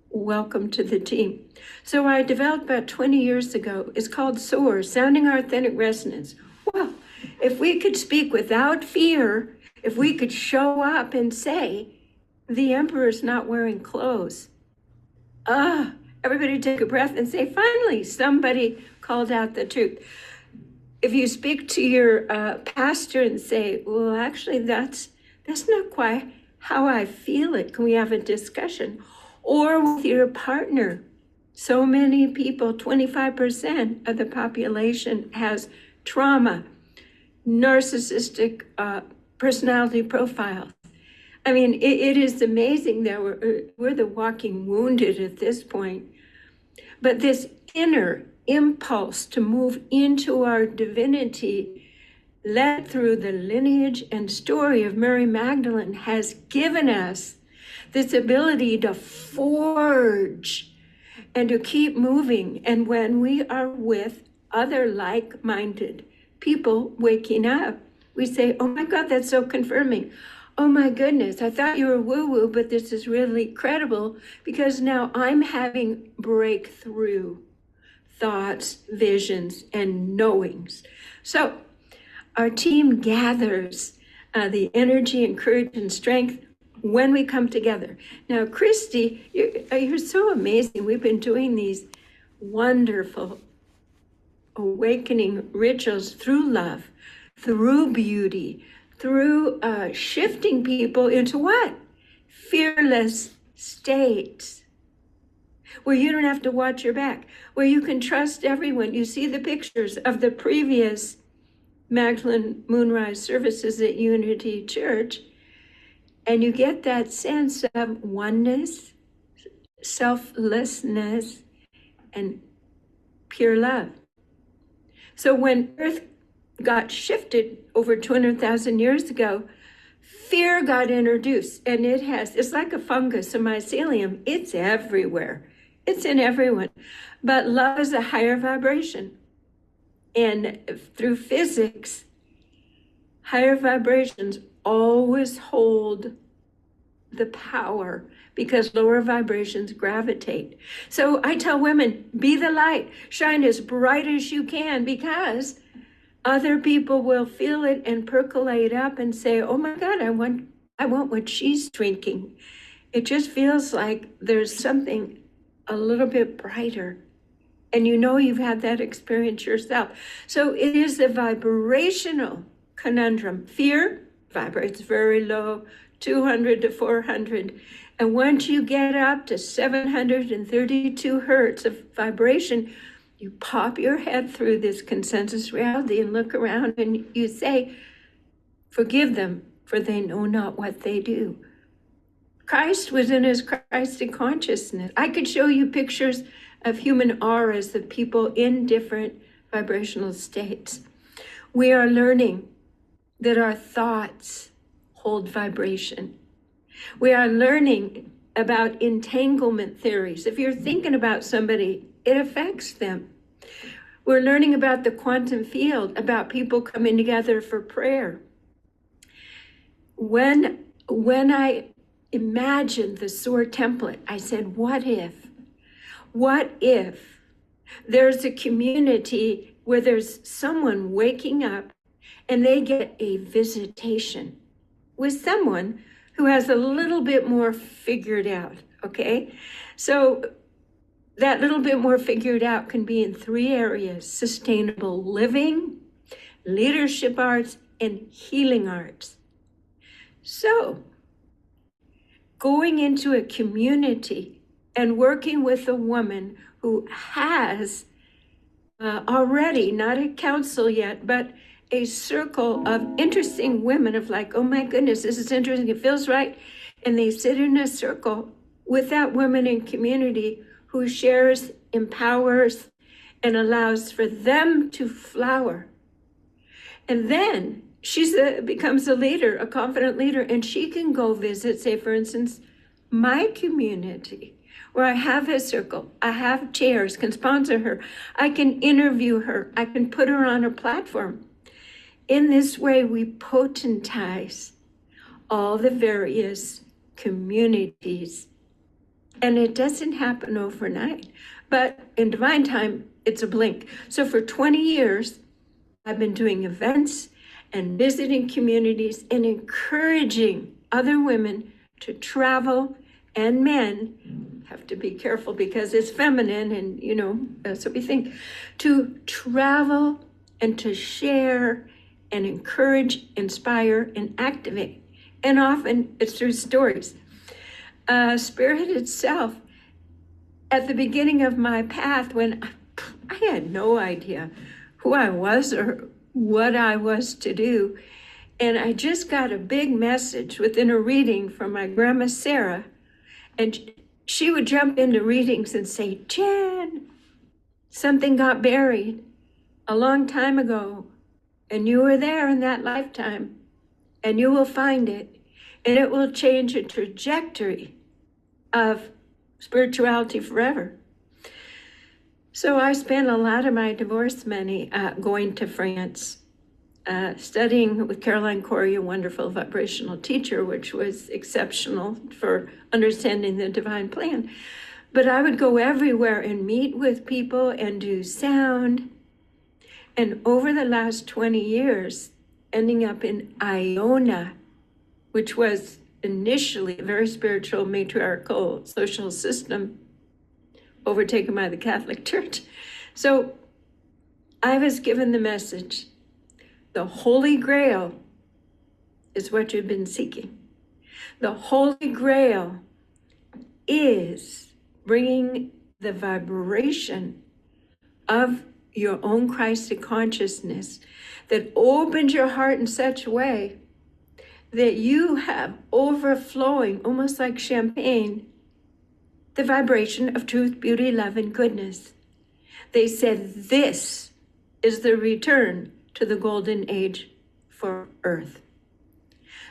Speaker 5: welcome to the team. So I developed about 20 years ago. It's called SOAR, Sounding Our Authentic Resonance. Well, if we could speak without fear, if we could show up and say, the emperor's not wearing clothes. Everybody take a breath and say, finally, somebody called out the truth. If you speak to your pastor and say, well, actually, that's not quite how I feel it. Can we have a discussion? Or with your partner. So many people, 25% of the population has trauma, narcissistic personality profiles. I mean, it is amazing that we're the walking wounded at this point. But this inner impulse to move into our divinity, led through the lineage and story of Mary Magdalene, has given us this ability to forge and to keep moving. And when we are with other like-minded people waking up, we say, oh my God, that's so confirming. Oh my goodness, I thought you were woo-woo, but this is really credible, because now I'm having breakthrough thoughts, visions, and knowings. So our team gathers the energy and courage and strength when we come together. Now, Christy, you're so amazing. We've been doing these wonderful awakening rituals through love, through beauty, through shifting people into what? Fearless states, where you don't have to watch your back, where you can trust everyone. You see the pictures of the previous Magdalene Moonrise services at Unity Church, and you get that sense of oneness, selflessness, and pure love. So when Earth got shifted over 200,000 years ago, fear got introduced, and it's like a fungus, a mycelium. It's everywhere. It's in everyone. But love is a higher vibration. And through physics, higher vibrations always hold the power, because lower vibrations gravitate. So I tell women, be the light, shine as bright as you can, because other people will feel it and percolate up and say, oh my God, I want what she's drinking. It just feels like there's something a little bit brighter. And you know you've had that experience yourself. So it is a vibrational conundrum. Fear vibrates very low, 200 to 400. And once you get up to 732 hertz of vibration, you pop your head through this consensus reality and look around and you say, forgive them, for they know not what they do. Christ was in his Christic consciousness. I could show you pictures of human auras of people in different vibrational states. We are learning that our thoughts hold vibration. We are learning about entanglement theories. If you're thinking about somebody, it affects them. We're learning about the quantum field, about people coming together for prayer. When I imagined the SOAR template, I said, what if there's a community where there's someone waking up and they get a visitation with someone who has a little bit more figured out, okay? So that little bit more figured out can be in 3 areas: sustainable living, leadership arts, and healing arts. So going into a community and working with a woman who has already, not a council yet, but a circle of interesting women of like, oh my goodness, this is interesting, it feels right. And they sit in a circle with that woman in community who shares, empowers, and allows for them to flower. And then she becomes a leader, a confident leader, and she can go visit, say, for instance, my community, where I have a circle, I have chairs, can sponsor her, I can interview her, I can put her on a platform. In this way, we potentize all the various communities. And it doesn't happen overnight, but in divine time, it's a blink. So for 20 years, I've been doing events and visiting communities and encouraging other women to travel, and men have to be careful because it's feminine, and that's what we think, to travel and to share and encourage, inspire, and activate. And often it's through stories. Spirit itself, at the beginning of my path, when I had no idea who I was or what I was to do, and I just got a big message within a reading from my grandma Sarah, and she would jump into readings and say, Jen, something got buried a long time ago, and you were there in that lifetime, and you will find it, and it will change a trajectory of spirituality forever. So I spent a lot of my divorce money going to France, studying with Caroline Corey, a wonderful vibrational teacher, which was exceptional for understanding the divine plan. But I would go everywhere and meet with people and do sound. And over the last 20 years, ending up in Iona, which was initially a very spiritual, matriarchal social system overtaken by the Catholic Church. So I was given the message, the Holy Grail is what you've been seeking. The Holy Grail is bringing the vibration of your own Christic consciousness that opens your heart in such a way that you have overflowing, almost like champagne, the vibration of truth, beauty, love, and goodness. They said this is the return to the golden age for Earth.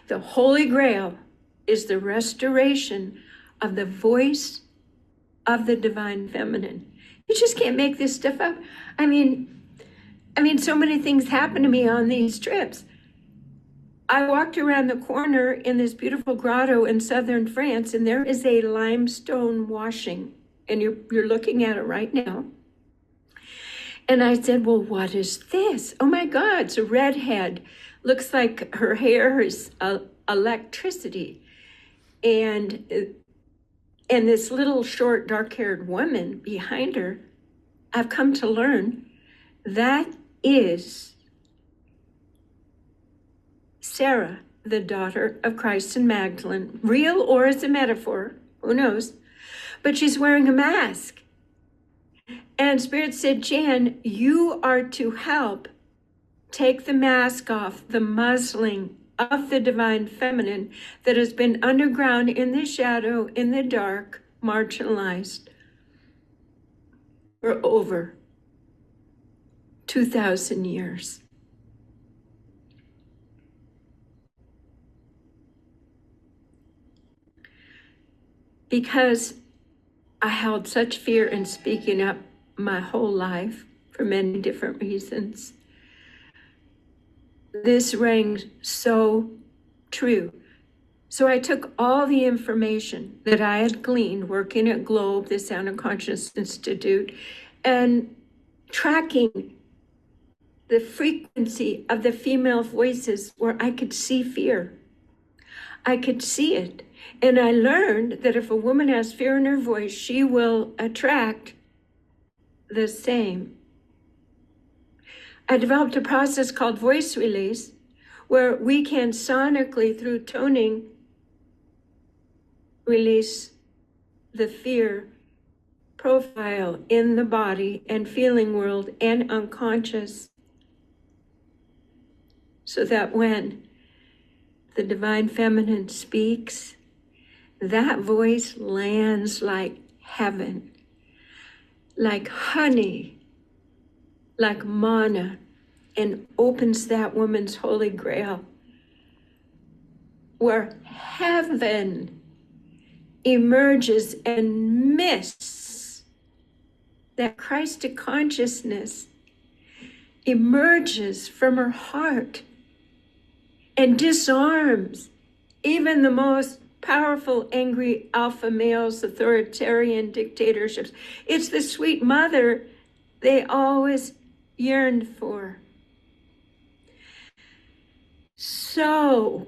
Speaker 5: The Holy Grail is the restoration of the voice of the divine feminine. You just can't make this stuff up. I mean, so many things happen to me on these trips. I walked around the corner in this beautiful grotto in southern France, and there is a limestone washing, and you're looking at it right now. And I said, well, what is this? Oh my God, it's a redhead. Looks like her hair is electricity. And this little short dark-haired woman behind her, I've come to learn that is Sarah, the daughter of Christ and Magdalene, real or as a metaphor, who knows? But she's wearing a mask. And Spirit said, Jan, you are to help take the mask off, the muzzling of the divine feminine that has been underground in the shadow, in the dark, marginalized for over 2,000 years. Because I held such fear in speaking up my whole life for many different reasons. This rang so true. So I took all the information that I had gleaned working at Globe, the Sound and Conscious Institute, and tracking the frequency of the female voices where I could see fear. I could see it. And I learned that if a woman has fear in her voice, she will attract the same. I developed a process called voice release, where we can sonically, through toning, release the fear profile in the body and feeling world and unconscious, so that when the divine feminine speaks, that voice lands like heaven, like honey, like manna, and opens that woman's holy grail, where heaven emerges and mists. That Christic consciousness emerges from her heart and disarms even the most powerful, angry alpha males, authoritarian dictatorships. It's the sweet mother they always yearned for. So,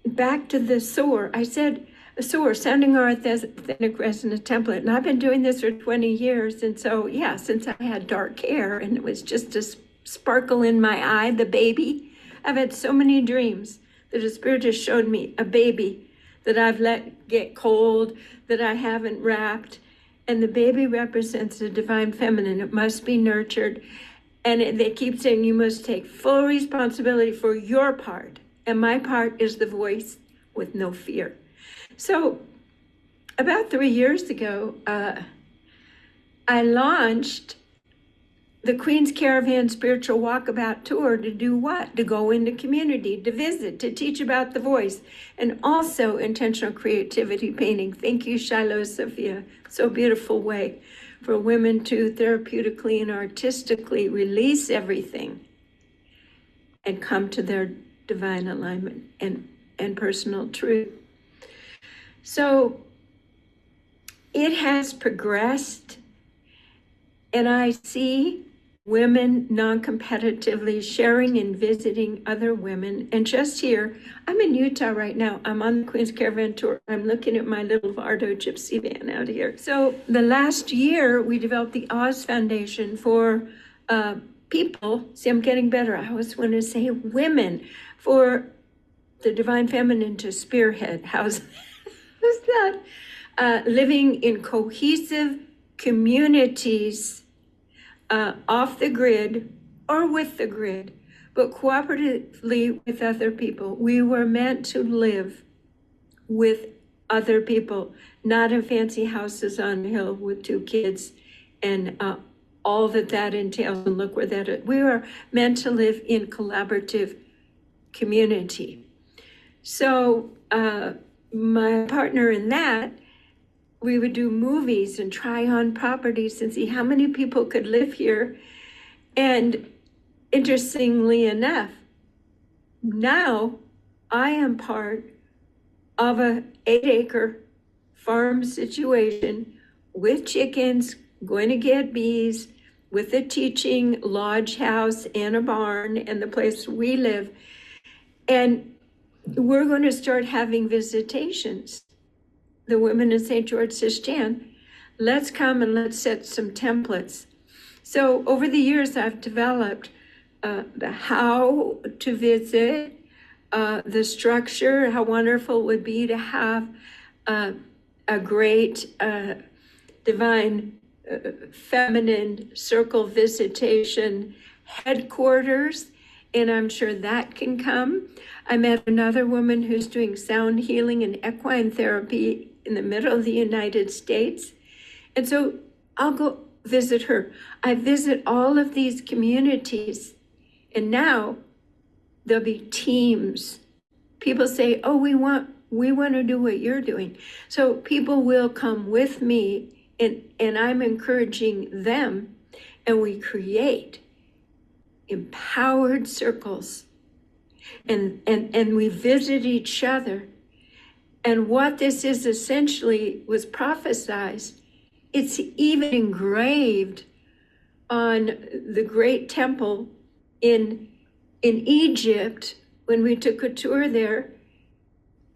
Speaker 5: back to the soar. I said, soar, sounding our authentic resonant template. And I've been doing this for 20 years. And so, yeah, since I had dark hair and it was just a sparkle in my eye, the baby, I've had so many dreams that a spirit just showed me a baby that I've let get cold, that I haven't wrapped. And the baby represents the divine feminine. It must be nurtured. And they keep saying you must take full responsibility for your part. And my part is the voice with no fear. So about 3 years ago, I launched the Queen's Caravan Spiritual Walkabout Tour to do what? To go into community, to visit, to teach about the voice, and also intentional creativity painting. Thank you, Shiloh Sophia. So beautiful way for women to therapeutically and artistically release everything and come to their divine alignment and personal truth. So it has progressed, and I see women non-competitively sharing and visiting other women. And just here, I'm in Utah right now. I'm on the Queen's Caravan Tour. I'm looking at my little Vardo gypsy van out here. So the last year, we developed the Oz Foundation for people. See, I'm getting better. I always want to say women, for the divine feminine to spearhead. How's that? Living in cohesive communities, off the grid or with the grid, but cooperatively with other people. We were meant to live with other people, not in fancy houses on a hill with 2 kids and all that entails. And look where that is. We were meant to live in collaborative community. So my partner in that, we would do movies and try on properties and see how many people could live here. And interestingly enough, now I am part of a 8-acre farm situation with chickens, going to get bees, with a teaching lodge house and a barn and the place we live. And we're going to start having visitations. The women in St. George Sistan, let's come and let's set some templates. So over the years, I've developed the how to visit, the structure, how wonderful it would be to have a great divine feminine circle visitation headquarters, and I'm sure that can come. I met another woman who's doing sound healing and equine therapy in the middle of the United States. And so I'll go visit her. I visit all of these communities, and now there'll be teams. People say, oh, we want to do what you're doing. So people will come with me, and I'm encouraging them, and we create empowered circles, and we visit each other. And what this is essentially was prophesized. It's even engraved on the great temple in Egypt when we took a tour there.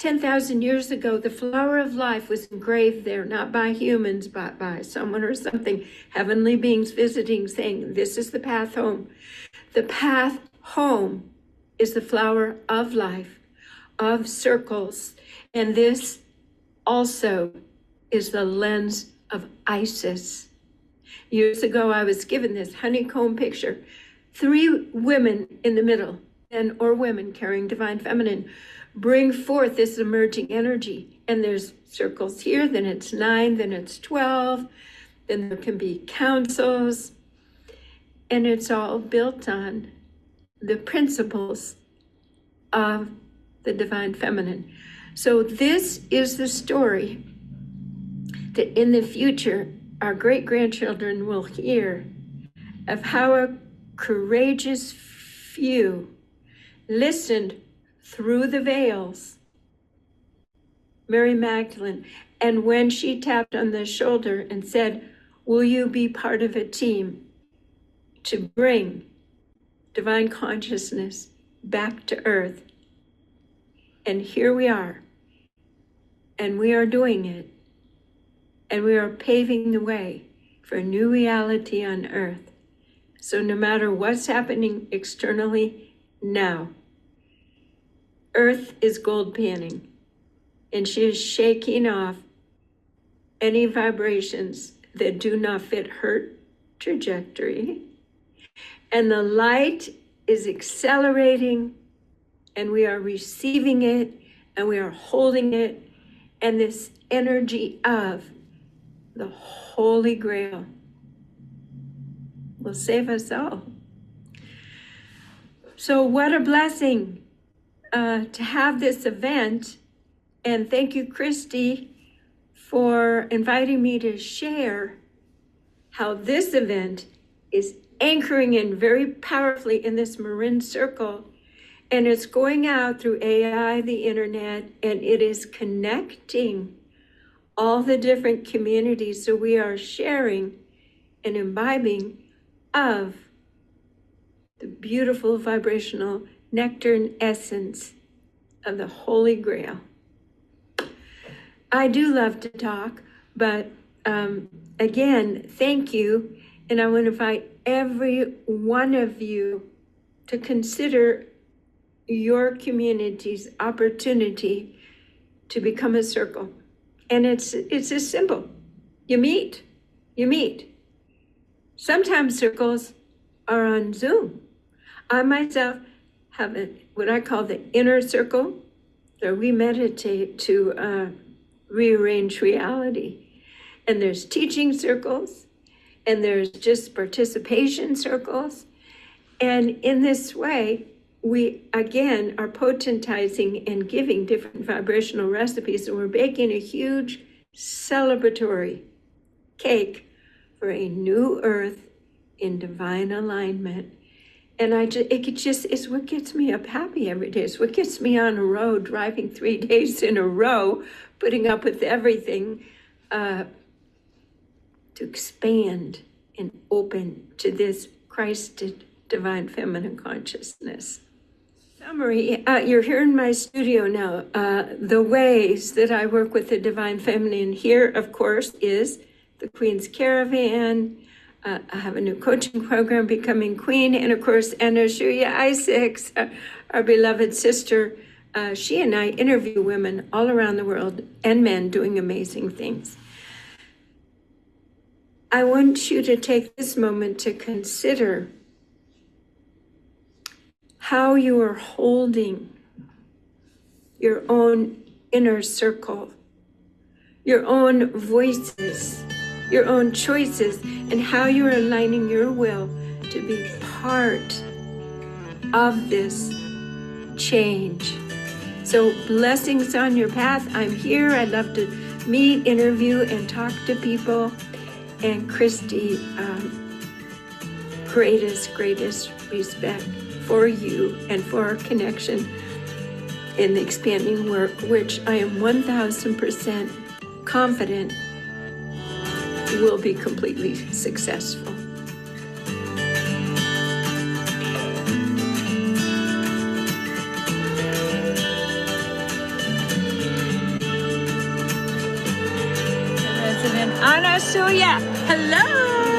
Speaker 5: 10,000 years ago, the flower of life was engraved there, not by humans, but by someone or something, heavenly beings visiting, saying, this is the path home. The path home is the flower of life, of circles. And this also is the lens of Isis. Years ago, I was given this honeycomb picture. 3 women in the middle, men or women carrying divine feminine, bring forth this emerging energy. And there's circles here, then it's 9, then it's 12, then there can be councils. And it's all built on the principles of the divine feminine. So this is the story that in the future, our great-grandchildren will hear of how a courageous few listened through the veils, Mary Magdalene, and when she tapped on the shoulder and said, will you be part of a team to bring divine consciousness back to earth? And here we are, and we are doing it, and we are paving the way for a new reality on earth. So no matter what's happening externally now, earth is gold panning, and she is shaking off any vibrations that do not fit her trajectory. And the light is accelerating, and we are receiving it, and we are holding it, and this energy of the Holy Grail will save us all. So what a blessing to have this event. And thank you, Christy, for inviting me to share how this event is anchoring in very powerfully in this Marin circle. And it's going out through AI, the internet, and it is connecting all the different communities. So we are sharing and imbibing of the beautiful vibrational nectar and essence of the Holy Grail. I do love to talk, but again, thank you. And I want to invite every one of you to consider your community's opportunity to become a circle. And it's as simple. You meet. Sometimes circles are on Zoom. I myself have what I call the inner circle, where we meditate to rearrange reality. And there's teaching circles, and there's just participation circles. And in this way, we again are potentizing and giving different vibrational recipes, and we're baking a huge celebratory cake for a new earth in divine alignment. And it's what gets me up happy every day. It's what gets me on a road, driving 3 days in a row, putting up with everything, to expand and open to this Christed divine feminine consciousness. Summary, you're here in my studio now. The ways that I work with the divine feminine here, of course, is the Queen's Caravan. I have a new coaching program, Becoming Queen, and of course, Anashuya Isaacs, our beloved sister. She and I interview women all around the world and men doing amazing things. I want you to take this moment to consider how you are holding your own inner circle, your own voices, your own choices, and how you're aligning your will to be part of this change. So blessings on your path. I'm here. I love to meet, interview, and talk to people. And Christy, greatest respect for you and for our connection in the expanding work, which I am 1000% confident will be completely successful. Anasuya.
Speaker 6: Hello.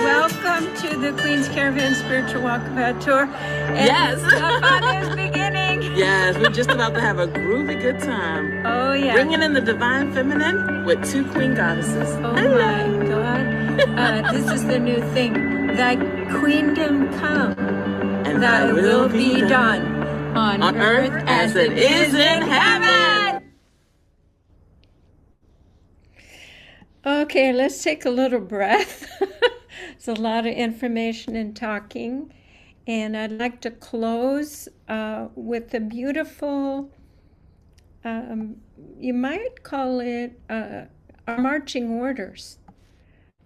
Speaker 5: Welcome to the Queen's Caravan Spiritual Walkabout Tour. And
Speaker 6: Yes.
Speaker 5: the fun is beginning.
Speaker 6: Yes, we're just about to have a groovy good time.
Speaker 5: Oh, yeah.
Speaker 6: Bringing in the divine feminine with two queen goddesses.
Speaker 5: Oh, my God. This is the new thing. Thy queendom come,
Speaker 6: And
Speaker 5: thy will be done on earth as it is in heaven. Okay, let's take a little breath. It's a lot of information and talking. And I'd like to close with a beautiful, you might call it our marching orders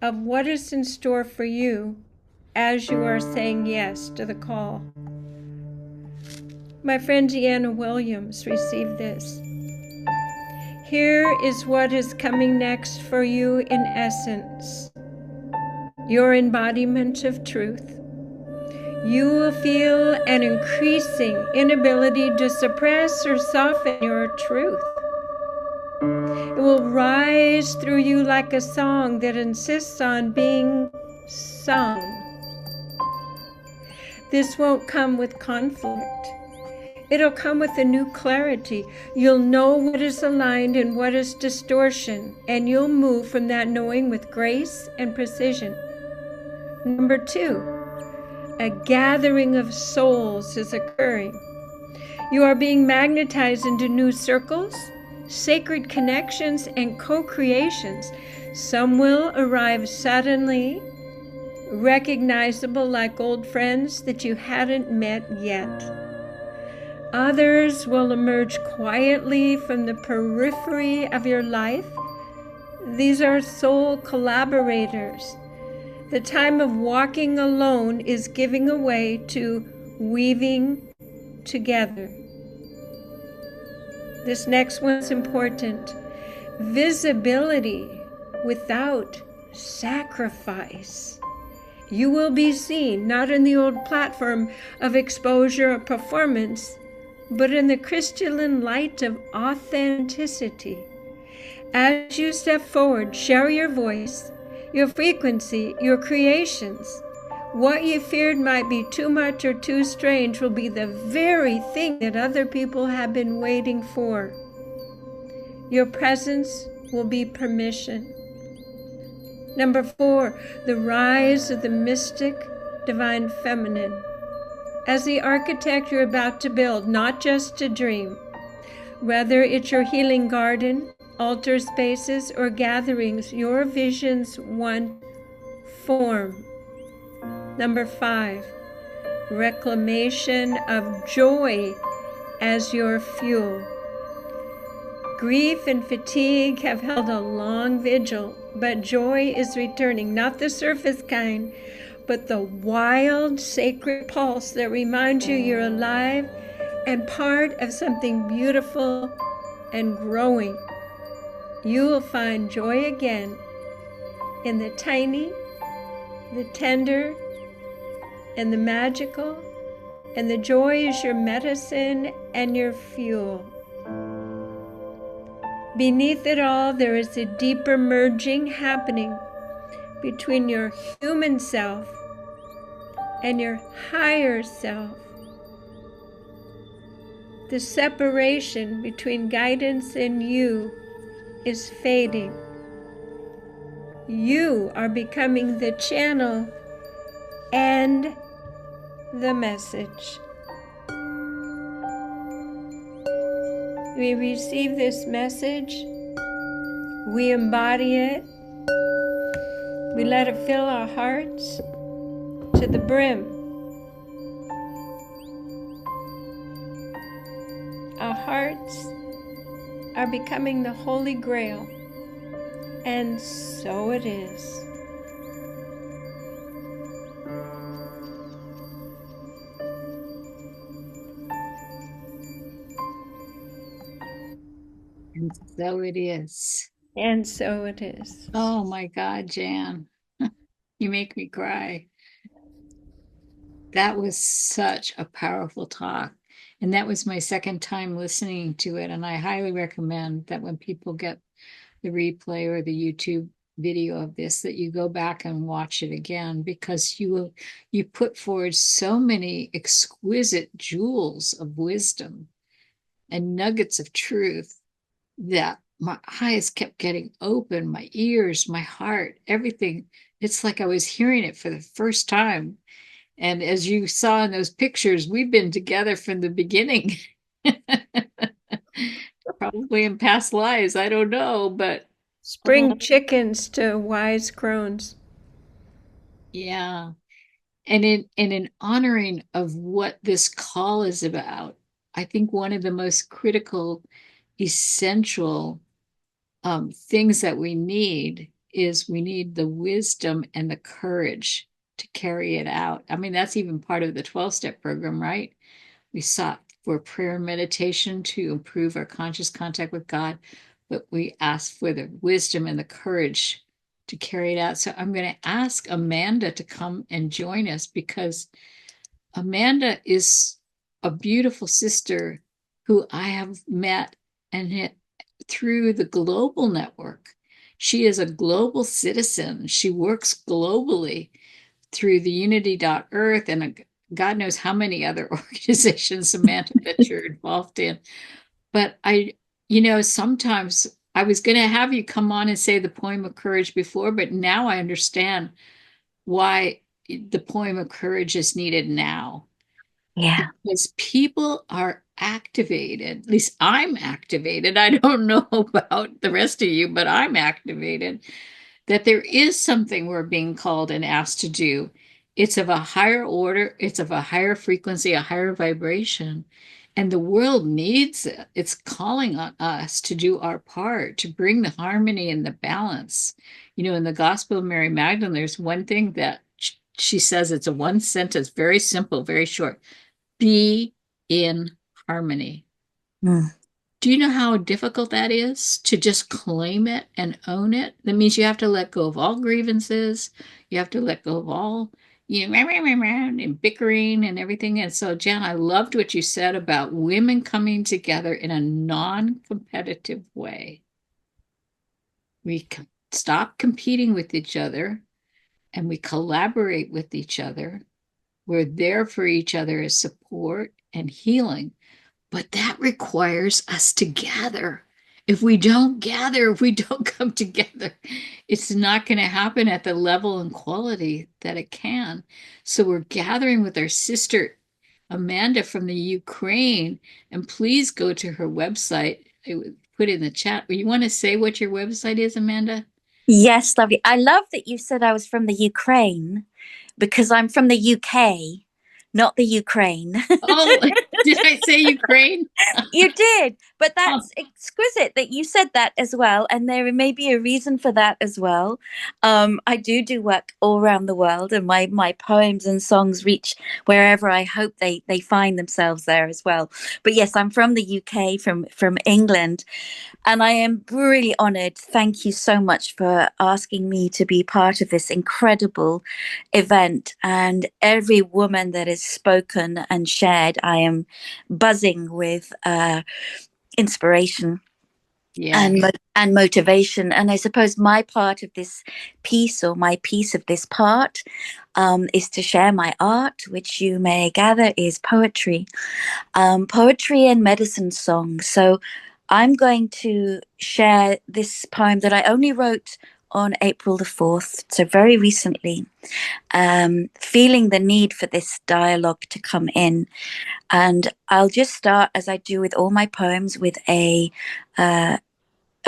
Speaker 5: of what is in store for you as you are saying yes to the call. My friend Deanna Williams received this. Here is what is coming next for you in essence. Your embodiment of truth. You will feel an increasing inability to suppress or soften your truth. It will rise through you like a song that insists on being sung. This won't come with conflict. It'll come with a new clarity. You'll know what is aligned and what is distortion, and you'll move from that knowing with grace and precision. Number 2, a gathering of souls is occurring. You are being magnetized into new circles, sacred connections, and co-creations. Some will arrive suddenly, recognizable like old friends that you hadn't met yet. Others will emerge quietly from the periphery of your life. These are soul collaborators. The time of walking alone is giving away to weaving together. This next one's important. Visibility without sacrifice. You will be seen not in the old platform of exposure or performance, but in the crystalline light of authenticity. As you step forward, share your voice, your frequency, your creations. What you feared might be too much or too strange will be the very thing that other people have been waiting for. Your presence will be permission. Number 4, the rise of the mystic divine feminine. As the architect you're about to build, not just a dream, whether it's your healing garden, altar spaces, or gatherings, your visions want form. Number 5, reclamation of joy as your fuel. Grief and fatigue have held a long vigil, but joy is returning, not the surface kind, but the wild, sacred pulse that reminds you you're alive and part of something beautiful and growing. You will find joy again in the tiny, the tender, and the magical, and the joy is your medicine and your fuel. Beneath it all, there is a deeper merging happening between your human self and your higher self. The separation between guidance and you is fading. You are becoming the channel and the message. We receive this message, we embody it, we let it fill our hearts to the brim. Our hearts are becoming the Holy Grail, and so it is.
Speaker 2: And so it is.
Speaker 5: And so it is.
Speaker 2: Oh my God, Jan, you make me cry. That was such a powerful talk. And that was my second time listening to it. And I highly recommend that when people get the replay or the YouTube video of this, that you go back and watch it again, because you put forward so many exquisite jewels of wisdom and nuggets of truth that my eyes kept getting open, my ears, my heart, everything. It's like I was hearing it for the first time. And as you saw in those pictures, we've been together from the beginning. Probably in past lives, I don't know, but
Speaker 5: Spring chickens to wise crones.
Speaker 2: yeah. And in honoring of what this call is about, I think one of the most critical, essential things that we need is we need the wisdom and the courage to carry it out. I mean, that's even part of the 12-step program, right? We sought for prayer and meditation to improve our conscious contact with God, but we asked for the wisdom and the courage to carry it out. So I'm going to ask Amanda to come and join us, because Amanda is a beautiful sister who I have met and through the global network. She is a global citizen. She works globally through the Unity.Earth and God knows how many other organizations, Samantha, that you're involved in. But sometimes I was going to have you come on and say the poem of courage before, but now I understand why the poem of courage is needed now.
Speaker 7: Yeah.
Speaker 2: Because people are activated. At least I'm activated. I don't know about the rest of you, but I'm activated that there is something we're being called and asked to do. It's of a higher order, it's of a higher frequency, a higher vibration. And the world needs it. It's calling on us to do our part, to bring the harmony and the balance. In the Gospel of Mary Magdalene, there's one thing that she says, it's a one sentence, very simple, very short. Be in harmony.
Speaker 7: Mm.
Speaker 2: Do you know how difficult that is to just claim it and own it? That means you have to let go of all grievances. You have to let go of all, and bickering and everything. And so, Jan, I loved what you said about women coming together in a non-competitive way. We stop competing with each other and we collaborate with each other. We're there for each other as support and healing. But that requires us to gather. If we don't gather, if we don't come together, it's not going to happen at the level and quality that it can. So we're gathering with our sister Amanda from the Ukraine, and please go to her website. I would put in the chat. You want to say what your website is, Amanda?
Speaker 7: Yes, lovely. I love that you said I was from the Ukraine, because I'm from the UK, not the Ukraine.
Speaker 2: Oh, did I say Ukraine?
Speaker 7: You did, but that's exquisite that you said that as well, and there may be a reason for that as well. I do work all around the world, and my poems and songs reach wherever I hope they find themselves there as well. But yes, I'm from the UK, from England, and I am really honored. Thank you so much for asking me to be part of this incredible event. And every woman that has spoken and shared, I am buzzing with inspiration.
Speaker 2: Yeah.
Speaker 7: And motivation. And I suppose my part of this piece, or my piece of this part, is to share my art, which you may gather is poetry, poetry and medicine songs. So I'm going to share this poem that I only wrote on April the 4th, so very recently, feeling the need for this dialogue to come in. And I'll just start, as I do with all my poems, with a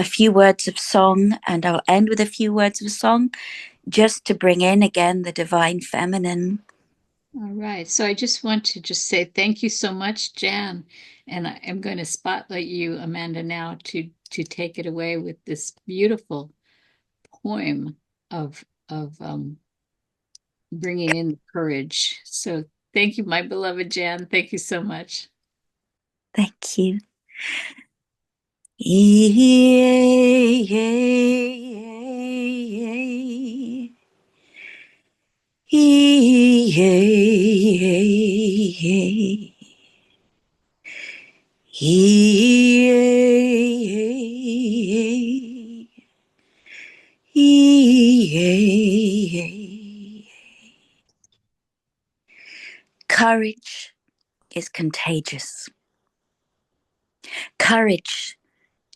Speaker 7: few words of song, and I'll end with a few words of song, just to bring in again the divine feminine.
Speaker 2: All right. So I just want to say thank you so much, Jan. And I am going to spotlight you, Amanda, now to take it away with this beautiful poem of bringing in courage. So thank you, my beloved Jan. Thank you so much.
Speaker 7: Thank you. Courage is contagious. Courage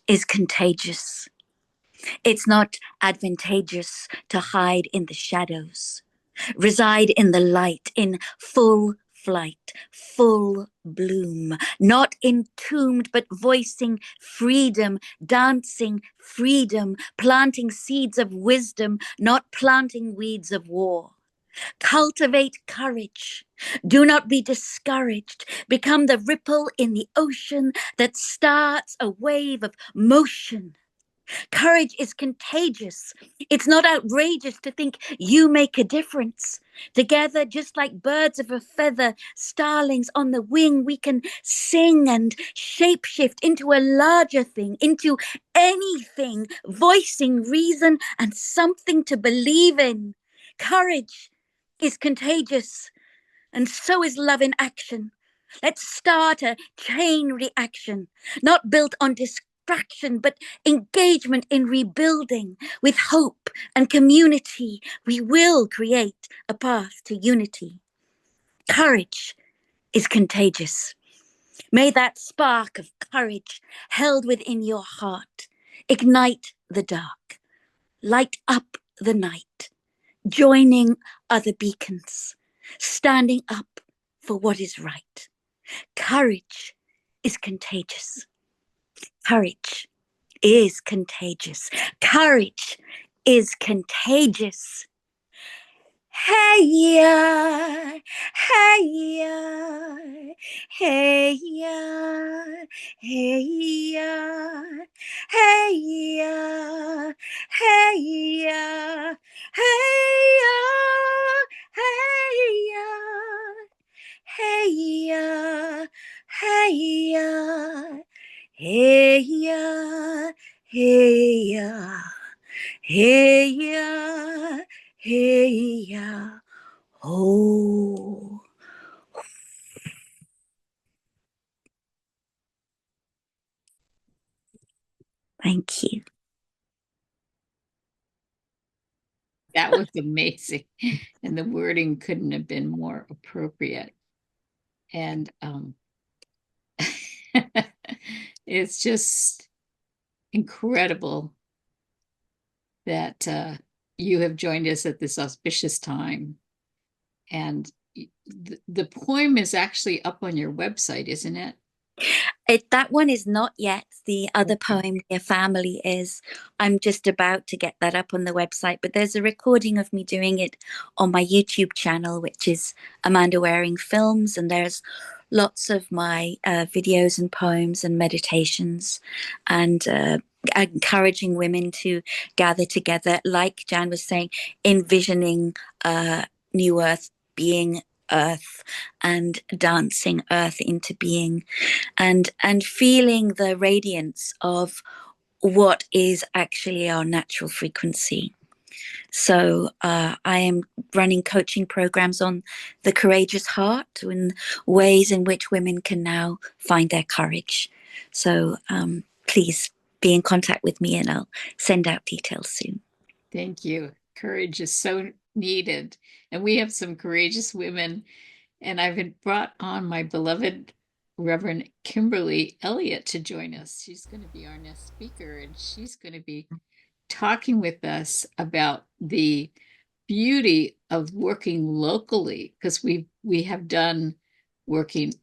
Speaker 7: is contagious. It's not advantageous to hide in the shadows. Reside in the light, in full flight, full bloom, not entombed, but voicing freedom, dancing freedom, planting seeds of wisdom, not planting weeds of war. Cultivate courage. Do not be discouraged. Become the ripple in the ocean that starts a wave of motion. Courage is contagious. It's not outrageous to think you make a difference. Together, just like birds of a feather, starlings on the wing, we can sing and shapeshift into a larger thing, into anything, voicing reason and something to believe in. Courage is contagious, and so is love in action. Let's start a chain reaction, not built on distraction, but engagement in rebuilding. With hope and community, we will create a path to unity. Courage is contagious. May that spark of courage held within your heart ignite the dark, light up the night, joining other beacons, standing up for what is right. Courage is contagious. Courage is contagious. Courage is contagious. Hey ya, hey ya, hey ya, hey ya, hey ya, hey ya, hey ya, hey ya, hey ya, hey ya, hey ya, hey ya, hey ya, hey ya. Oh. Thank you.
Speaker 2: That was amazing. And the wording couldn't have been more appropriate. And it's just incredible that you have joined us at this auspicious time. And the poem is actually up on your website, isn't it?
Speaker 7: That one is not yet. The other poem, Dear Family, is. I'm just about to get that up on the website, but there's a recording of me doing it on my YouTube channel, which is Amanda Waring Films, and there's lots of my videos and poems and meditations, and encouraging women to gather together, like Jan was saying, envisioning New Earth being Earth and dancing Earth into being, and feeling the radiance of what is actually our natural frequency. So I am running coaching programs on the courageous heart and ways in which women can now find their courage. So please be in contact with me, and I'll send out details soon.
Speaker 2: Thank you. Courage is so needed. And we have some courageous women. And I've brought on my beloved Reverend Kimberly Elliott to join us. She's going to be our next speaker, and she's going to be talking with us about the beauty of working locally, because we have done working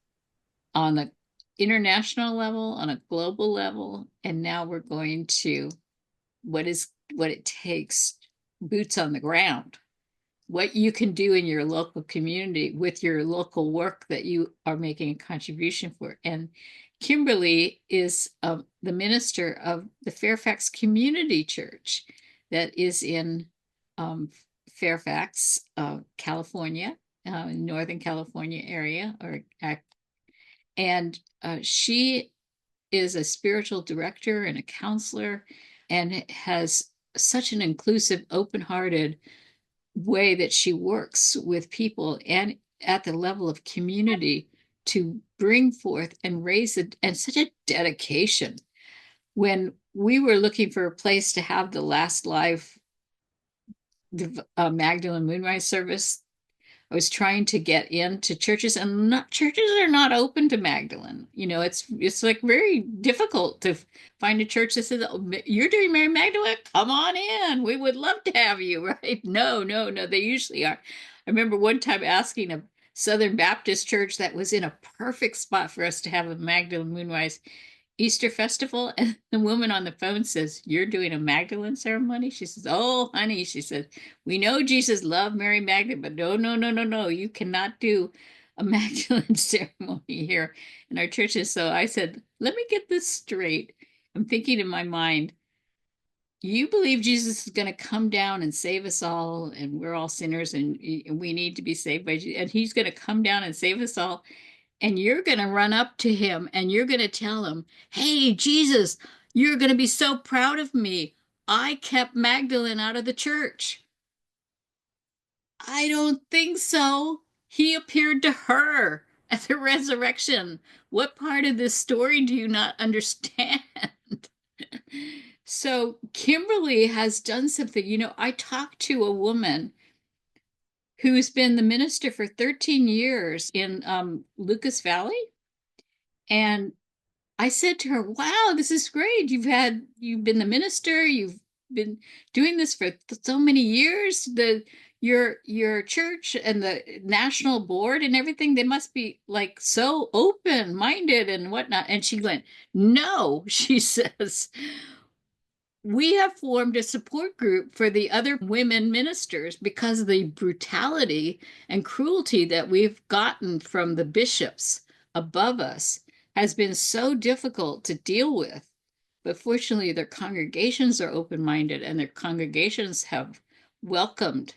Speaker 2: on an international level, on a global level, and now we're going to what it takes, boots on the ground, what you can do in your local community with your local work that you are making a contribution for. And Kimberly is the minister of the Fairfax Community Church that is in Fairfax, California, Northern California area, and she is a spiritual director and a counselor, and has such an inclusive, open-hearted way that she works with people and at the level of community to bring forth and raise it, and such a dedication. When we were looking for a place to have the last live Magdalene Moonrise service I was trying to get into churches, and churches are not open to Magdalene. It's like very difficult to find a church that says, "Oh, you're doing Mary Magdalene? Come on in. We would love to have you," right? No, no, no. They usually are. I remember one time asking a Southern Baptist church that was in a perfect spot for us to have a Magdalene Moonrise Easter festival, and the woman on the phone says, "You're doing a Magdalene ceremony?" She says, "Oh, honey," she said, "we know Jesus loved Mary Magdalene, but no, no, no, no, no, you cannot do a Magdalene ceremony here in our churches." So I said, "Let me get this straight." I'm thinking in my mind, you believe Jesus is going to come down and save us all, and we're all sinners, and we need to be saved by Jesus, and he's going to come down and save us all, and you're going to run up to him and you're going to tell him, "Hey, Jesus, you're going to be so proud of me. I kept Magdalene out of the church." I don't think so. He appeared to her at the resurrection. What part of this story do you not understand? So Kimberly has done something. I talked to a woman who's been the minister for 13 years in Lucas Valley. And I said to her, "Wow, this is great. You've been the minister, you've been doing this for so many years. Your church and the national board and everything, they must be like so open-minded and whatnot." And she went, "No," she says, "we have formed a support group for the other women ministers because of the brutality and cruelty that we've gotten from the bishops above us has been so difficult to deal with. But fortunately, their congregations are open-minded, and their congregations have welcomed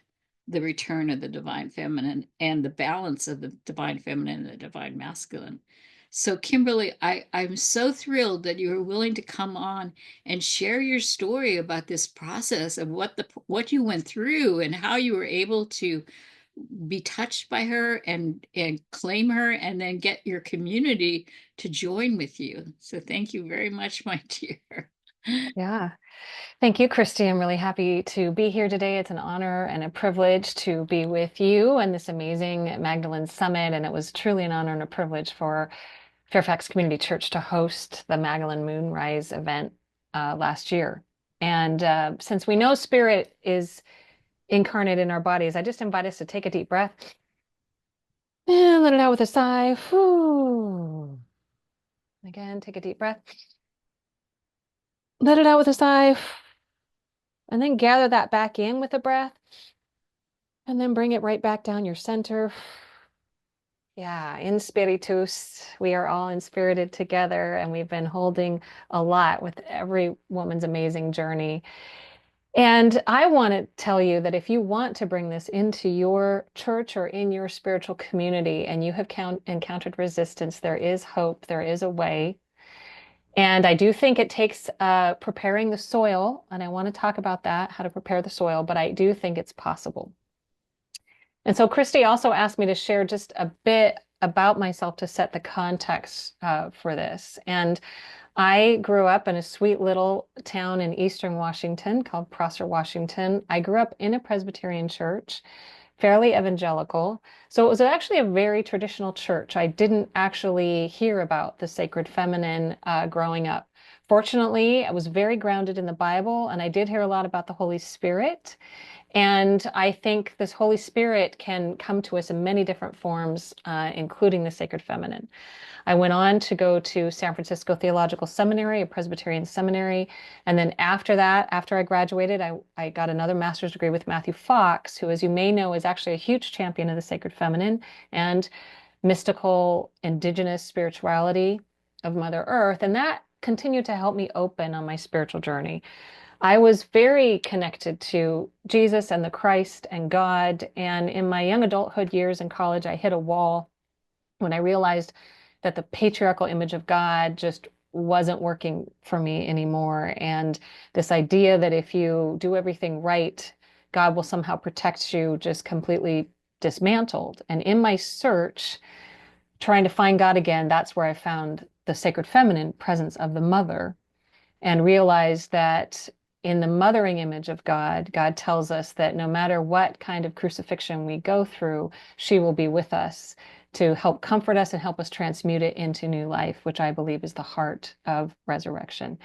Speaker 2: the return of the divine feminine and the balance of the divine feminine and the divine masculine." So Kimberly, I'm so thrilled that you were willing to come on and share your story about this process of what you went through and how you were able to be touched by her and claim her, and then get your community to join with you. So thank you very much, my dear.
Speaker 8: Yeah. Thank you, Christy. I'm really happy to be here today. It's an honor and a privilege to be with you and this amazing Magdalene Summit. And it was truly an honor and a privilege for Fairfax Community Church to host the Magdalene Moonrise event last year. And since we know Spirit is incarnate in our bodies, I just invite us to take a deep breath and let it out with a sigh. Whew. Again, take a deep breath. Let it out with a sigh. And then gather that back in with a breath. And then bring it right back down your center. Yeah, in spiritus, we are all inspirited together, and we've been holding a lot with every woman's amazing journey. And I want to tell you that if you want to bring this into your church or in your spiritual community, and you have encountered resistance, there is hope, there is a way. And I do think it takes preparing the soil, and I want to talk about that, how to prepare the soil, but I do think it's possible. And so Christy also asked me to share just a bit about myself to set the context for this. And I grew up in a sweet little town in Eastern Washington called Prosser, Washington. I grew up in a Presbyterian church, fairly evangelical. So it was actually a very traditional church. I didn't actually hear about the sacred feminine growing up. Fortunately, I was very grounded in the Bible, and I did hear a lot about the Holy Spirit. And I think this Holy Spirit can come to us in many different forms, including the sacred feminine. I went on to go to San Francisco Theological Seminary, a Presbyterian seminary. And then after that, after I graduated, I got another master's degree with Matthew Fox, who, as you may know, is actually a huge champion of the sacred feminine and mystical indigenous spirituality of Mother Earth. And that continued to help me open on my spiritual journey. I was very connected to Jesus and the Christ and God. And in my young adulthood years in college, I hit a wall when I realized that the patriarchal image of God just wasn't working for me anymore. And this idea that if you do everything right, God will somehow protect you just completely dismantled. And in my search, trying to find God again, that's where I found the sacred feminine presence of the mother, and realized that in the mothering image of God, God tells us that no matter what kind of crucifixion we go through, she will be with us to help comfort us and help us transmute it into new life, which I believe is the heart of resurrection.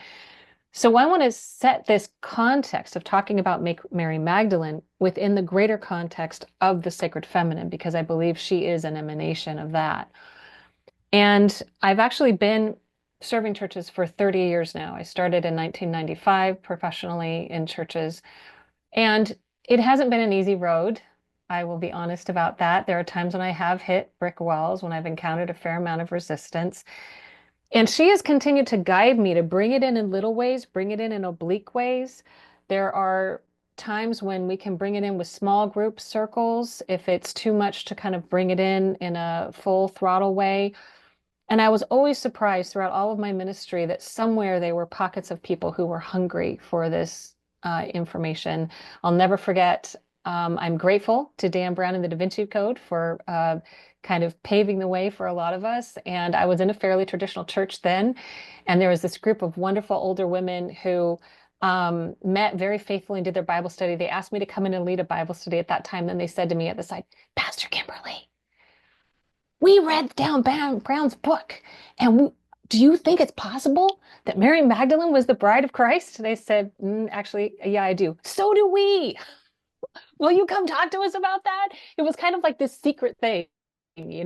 Speaker 8: So I want to set this context of talking about Mary Magdalene within the greater context of the sacred feminine, because I believe she is an emanation of that. And I've actually been serving churches for 30 years now. I started in 1995 professionally in churches, and it hasn't been an easy road. I will be honest about that. There are times when I have hit brick walls, when I've encountered a fair amount of resistance. And she has continued to guide me to bring it in little ways, bring it in oblique ways. There are times when we can bring it in with small group circles, if it's too much to kind of bring it in a full throttle way. And I was always surprised throughout all of my ministry that somewhere there were pockets of people who were hungry for this information. I'll never forget, I'm grateful to Dan Brown and the Da Vinci Code for kind of paving the way for a lot of us. And I was in a fairly traditional church then, and there was this group of wonderful older women who met very faithfully and did their Bible study. They asked me to come in and lead a Bible study at that time. Then they said to me at the side, Pastor Kimberly, we read down Brown's book, and do you think it's possible that Mary Magdalene was the bride of Christ? They said, actually, yeah, I do. So do we. Will you come talk to us about that? It was kind of like this secret thing,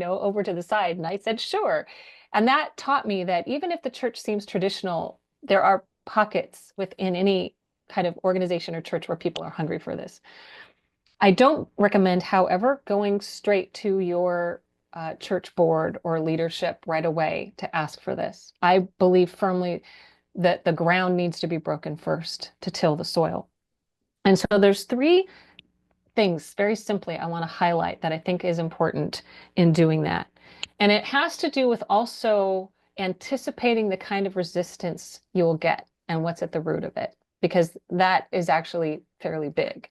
Speaker 8: over to the side. And I said, sure. And that taught me that even if the church seems traditional, there are pockets within any kind of organization or church where people are hungry for this. I don't recommend, however, going straight to your church board or leadership right away to ask for this. I believe firmly that the ground needs to be broken first to till the soil. And so there's three things, very simply, I want to highlight that I think is important in doing that. And it has to do with also anticipating the kind of resistance you'll get and what's at the root of it, because that is actually fairly big.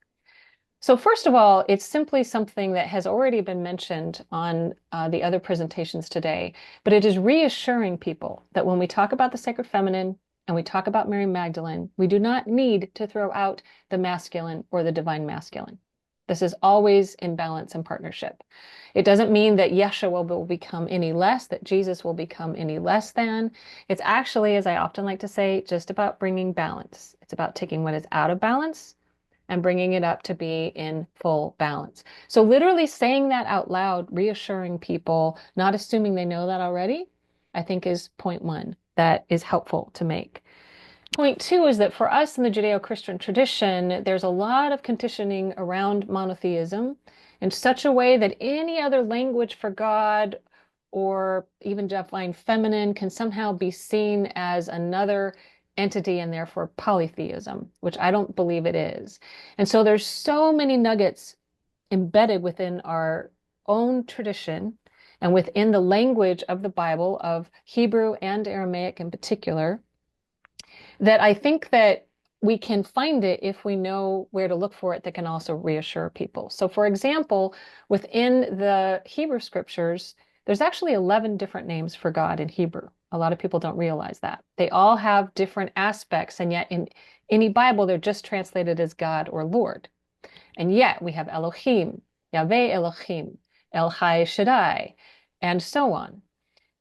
Speaker 8: So first of all, it's simply something that has already been mentioned on the other presentations today, but it is reassuring people that when we talk about the sacred feminine and we talk about Mary Magdalene, we do not need to throw out the masculine or the divine masculine. This is always in balance and partnership. It doesn't mean that Yeshua will become any less, that Jesus will become any less than. It's actually, as I often like to say, just about bringing balance. It's about taking what is out of balance and bringing it up to be in full balance. So literally saying that out loud, reassuring people, not assuming they know that already, I think is point one that is helpful to make. Point two is that for us in the Judeo-Christian tradition, there's a lot of conditioning around monotheism in such a way that any other language for God or even divine feminine can somehow be seen as another entity and therefore polytheism, which I don't believe it is. And so there's so many nuggets embedded within our own tradition and within the language of the Bible, of Hebrew and Aramaic in particular, that I think that we can find it if we know where to look for it that can also reassure people. So for example, within the Hebrew scriptures, there's actually 11 different names for God in Hebrew. A lot of people don't realize that. They all have different aspects, and yet in any Bible, they're just translated as God or Lord. And yet we have Elohim, Yahweh Elohim, El Hai Shaddai, and so on.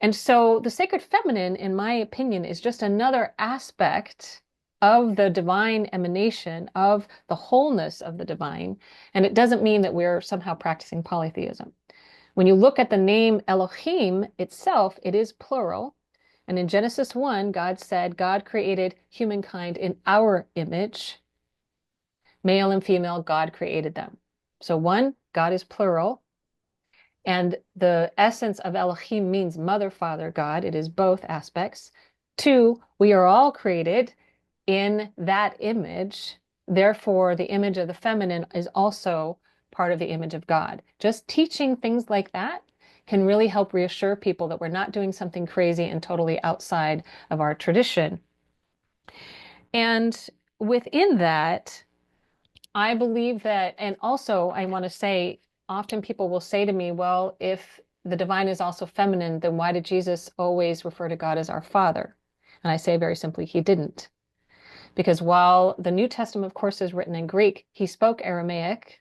Speaker 8: And so the sacred feminine, in my opinion, is just another aspect of the divine emanation, of the wholeness of the divine. And it doesn't mean that we're somehow practicing polytheism. When you look at the name Elohim itself, it is plural. And in Genesis 1, God said, God created humankind in our image. Male and female, God created them. So one, God is plural. And the essence of Elohim means mother, father, God. It is both aspects. Two, we are all created in that image. Therefore, the image of the feminine is also part of the image of God. Just teaching things like that can really help reassure people that we're not doing something crazy and totally outside of our tradition. And within that, I believe that, and also I want to say, often people will say to me, well, if the divine is also feminine, then why did Jesus always refer to God as our Father? And I say very simply, he didn't. because while the New Testament, of course, is written in Greek, he spoke Aramaic.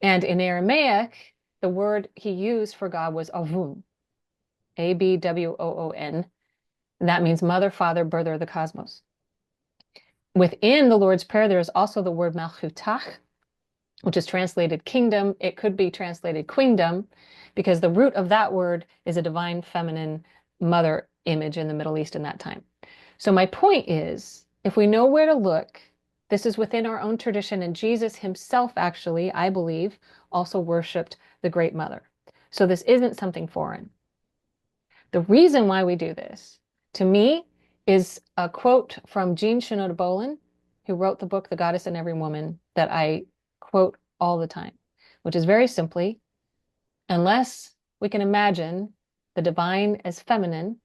Speaker 8: And in Aramaic, the word he used for God was Avun, Abwoon. And that means mother, father, birther of the cosmos. Within the Lord's Prayer, there is also the word Malchutach, which is translated kingdom. It could be translated queendom, because the root of that word is a divine feminine mother image in the Middle East in that time. So my point is, if we know where to look, this is within our own tradition, and Jesus himself actually, I believe, also worshiped the Great Mother. So this isn't something foreign. The reason why we do this, to me, is a quote from Jean Shinoda Bolen, who wrote the book The Goddess in Every Woman, that I quote all the time, which is very simply, unless we can imagine the divine as feminine,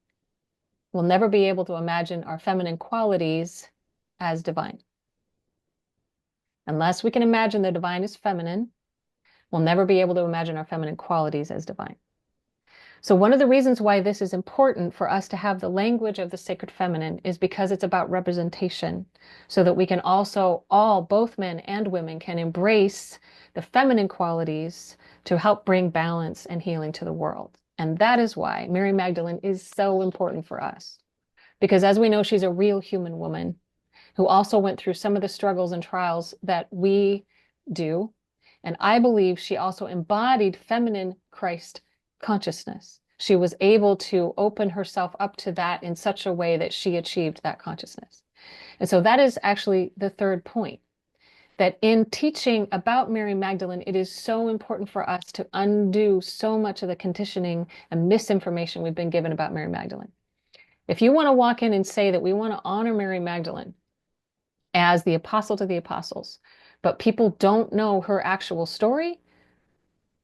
Speaker 8: we'll never be able to imagine our feminine qualities as divine. Unless we can imagine the divine as feminine, we'll never be able to imagine our feminine qualities as divine. So one of the reasons why this is important for us to have the language of the sacred feminine is because it's about representation, so that we can also both men and women, can embrace the feminine qualities to help bring balance and healing to the world. And that is why Mary Magdalene is so important for us. Because as we know, she's a real human woman who also went through some of the struggles and trials that we do. And I believe she also embodied feminine Christ consciousness. She was able to open herself up to that in such a way that she achieved that consciousness. And so that is actually the third point, that in teaching about Mary Magdalene, it is so important for us to undo so much of the conditioning and misinformation we've been given about Mary Magdalene. If you want to walk in and say that we want to honor Mary Magdalene as the apostle to the apostles, but people don't know her actual story,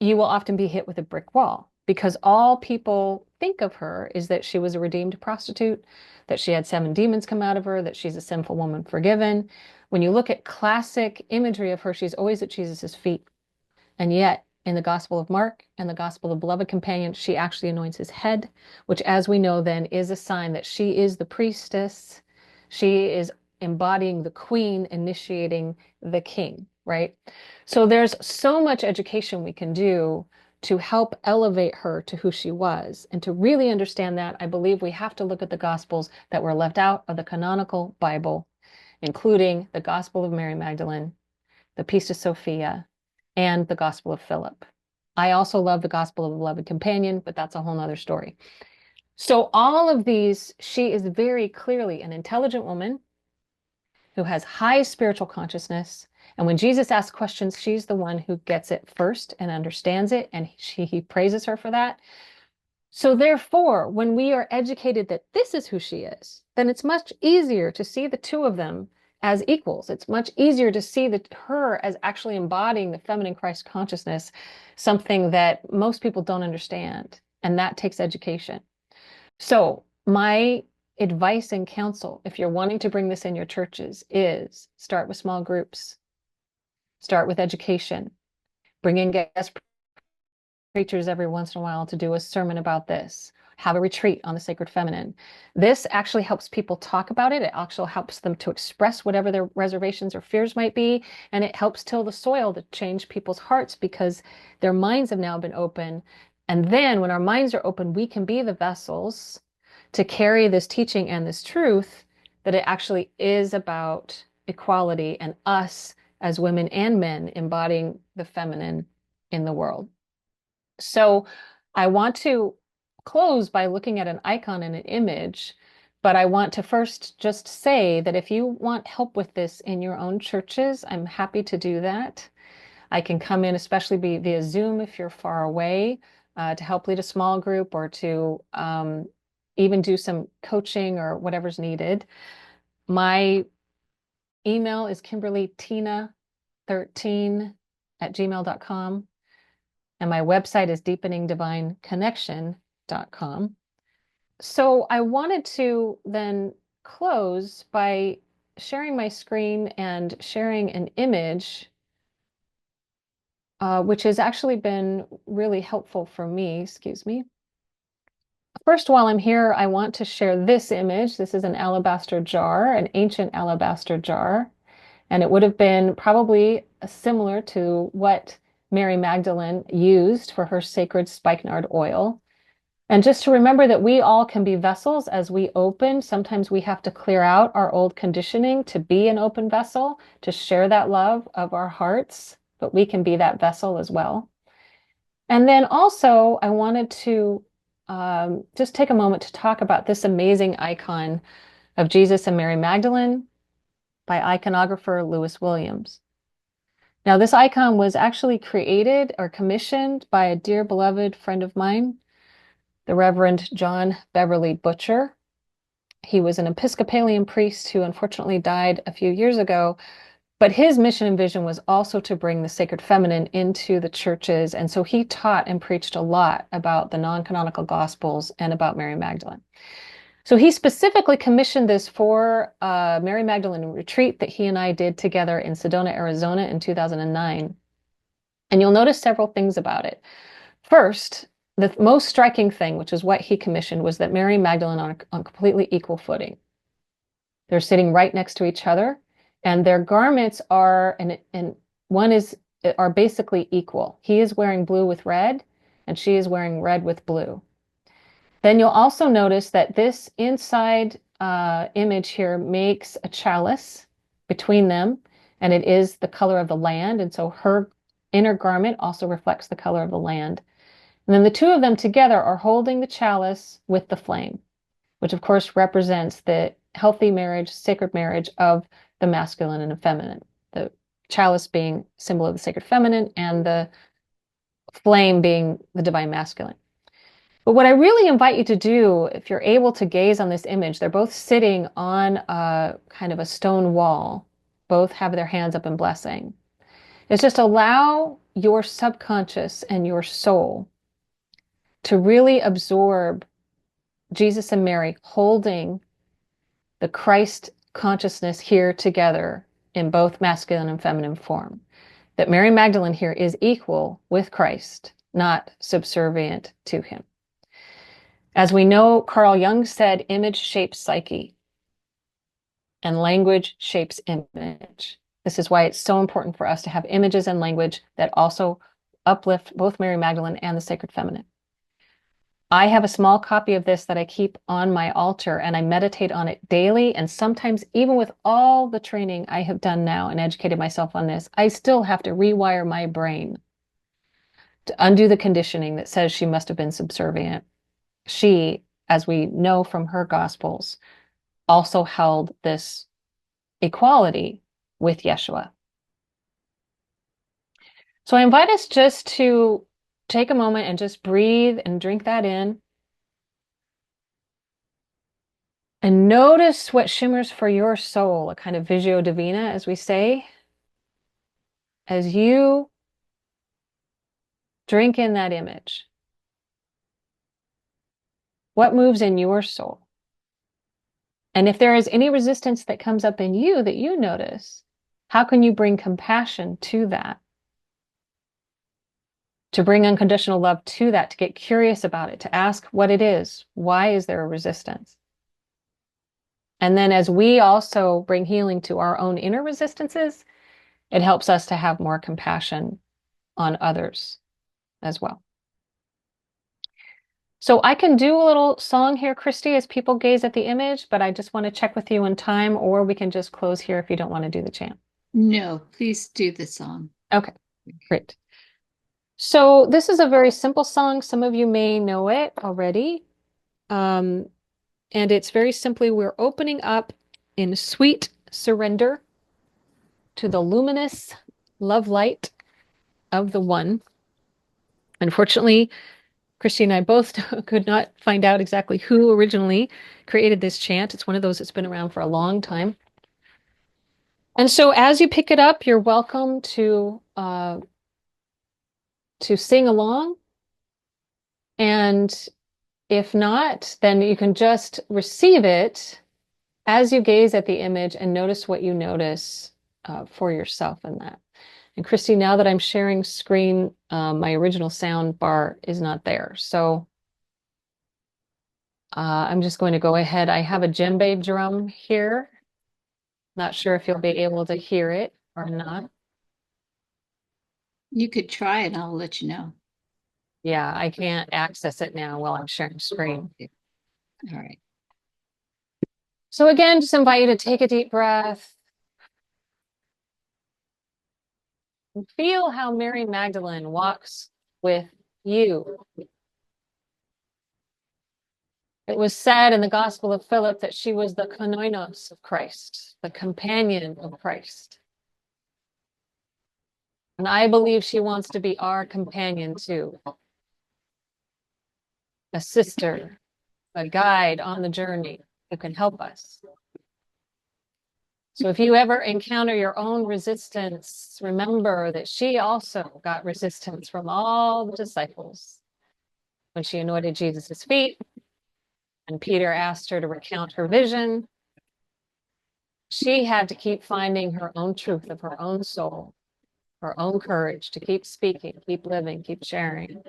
Speaker 8: you will often be hit with a brick wall, because all people think of her is that she was a redeemed prostitute, that she had 7 demons come out of her, that she's a sinful woman forgiven. When you look at classic imagery of her, she's always at Jesus's feet. And yet, in the Gospel of Mark and the Gospel of the Beloved Companion, she actually anoints his head, which, as we know then, is a sign that she is the priestess. She is embodying the queen, initiating the king, right? So there's so much education we can do to help elevate her to who she was. And to really understand that, I believe we have to look at the Gospels that were left out of the canonical Bible, including the Gospel of Mary Magdalene, the Pistis Sophia, and the Gospel of Philip. I also love the Gospel of the Beloved Companion, but that's a whole nother story. So all of these, she is very clearly an intelligent woman who has high spiritual consciousness. And when Jesus asks questions, she's the one who gets it first and understands it, and he praises her for that. So therefore, when we are educated that this is who she is, then it's much easier to see the two of them as equals. It's much easier to see her as actually embodying the feminine Christ consciousness, something that most people don't understand, and that takes education. So my advice and counsel, if you're wanting to bring this in your churches, is start with small groups, start with education, bring in guest preachers every once in a while to do a sermon about this, have a retreat on the sacred feminine. This actually helps people talk about it. It actually helps them to express whatever their reservations or fears might be, and it helps till the soil to change people's hearts, because their minds have now been open. And then when our minds are open, we can be the vessels to carry this teaching and this truth, that it actually is about equality and us as women and men embodying the feminine in the world. So I want to close by looking at an icon and an image, but I want to first just say that if you want help with this in your own churches, I'm happy to do that. I can come in, especially via Zoom if you're far away, to help lead a small group, or to even do some coaching or whatever's needed. My email is kimberlytina13@gmail.com. And my website is deepeningdivineconnection.com. So I wanted to then close by sharing my screen and sharing an image, which has actually been really helpful for me. Excuse me. first, while I'm here, I want to share this image. This is an alabaster jar, an ancient alabaster jar. And it would have been probably similar to what Mary Magdalene used for her sacred spikenard oil. And just to remember that we all can be vessels as we open. Sometimes we have to clear out our old conditioning to be an open vessel, to share that love of our hearts, but we can be that vessel as well. And then also, I wanted to just take a moment to talk about this amazing icon of Jesus and Mary Magdalene by iconographer Lewis Williams. Now, this icon was actually created or commissioned by a dear beloved friend of mine, the Reverend John Beverly Butcher. He was an Episcopalian priest who unfortunately died a few years ago, but his mission and vision was also to bring the sacred feminine into the churches. And so he taught and preached a lot about the non-canonical gospels and about Mary Magdalene. So he specifically commissioned this for a Mary Magdalene retreat that he and I did together in Sedona, Arizona in 2009. And you'll notice several things about it. First, the most striking thing, which is what he commissioned, was that Mary Magdalene on completely equal footing. They're sitting right next to each other, and their garments are, and one is, are basically equal. He is wearing blue with red, and she is wearing red with blue. Then you'll also notice that this inside image here makes a chalice between them, and it is the color of the land. And so her inner garment also reflects the color of the land. And then the two of them together are holding the chalice with the flame, which of course represents the healthy marriage, sacred marriage of the masculine and the feminine. The chalice being symbol of the sacred feminine and the flame being the divine masculine. But what I really invite you to do, if you're able to gaze on this image, they're both sitting on a kind of a stone wall, both have their hands up in blessing, is just allow your subconscious and your soul to really absorb Jesus and Mary holding the Christ consciousness here together in both masculine and feminine form. That Mary Magdalene here is equal with Christ, not subservient to him. As we know, Carl Jung said, image shapes psyche and language shapes image. This is why it's so important for us to have images and language that also uplift both Mary Magdalene and the sacred feminine. I have a small copy of this that I keep on my altar, and I meditate on it daily. And sometimes, even with all the training I have done now and educated myself on this, I still have to rewire my brain to undo the conditioning that says she must have been subservient. She, as we know from her gospels, also held this equality with Yeshua. So I invite us just to take a moment and just breathe and drink that in. And notice what shimmers for your soul, a kind of visio divina, as we say, as you drink in that image. What moves in your soul? And if there is any resistance that comes up in you that you notice, how can you bring compassion to that? To bring unconditional love to that, to get curious about it, to ask what it is. Why is there a resistance? And then as we also bring healing to our own inner resistances, it helps us to have more compassion on others as well. So I can do a little song here, Christy, as people gaze at the image, but I just want to check with you in time, or we can just close here if you don't want to do the chant.
Speaker 2: No, please do the song.
Speaker 8: Okay, great. So this is a very simple song. Some of you may know it already. And it's very simply, we're opening up in sweet surrender to the luminous love light of the One. Unfortunately, Christy and I both could not find out exactly who originally created this chant. It's one of those that's been around for a long time. And so as you pick it up, you're welcome to sing along. And if not, then you can just receive it as you gaze at the image and notice what you notice for yourself in that. And Christy, now that I'm sharing screen, my original sound bar is not there. So I'm just going to go ahead. I have a djembe drum here. Not sure if you'll be able to hear it or not.
Speaker 2: You could try it. I'll let you know.
Speaker 8: Yeah, I can't access it now while I'm sharing screen.
Speaker 2: All right.
Speaker 8: So again, just invite you to take a deep breath. And feel how Mary Magdalene walks with you. It was said in the Gospel of Philip that she was the koinonos of Christ, the companion of Christ. And I believe she wants to be our companion too. A sister, a guide on the journey who can help us. So if you ever encounter your own resistance, remember that she also got resistance from all the disciples when she anointed Jesus' feet and Peter asked her to recount her vision. She had to keep finding her own truth of her own soul, her own courage to keep speaking, keep living, keep sharing.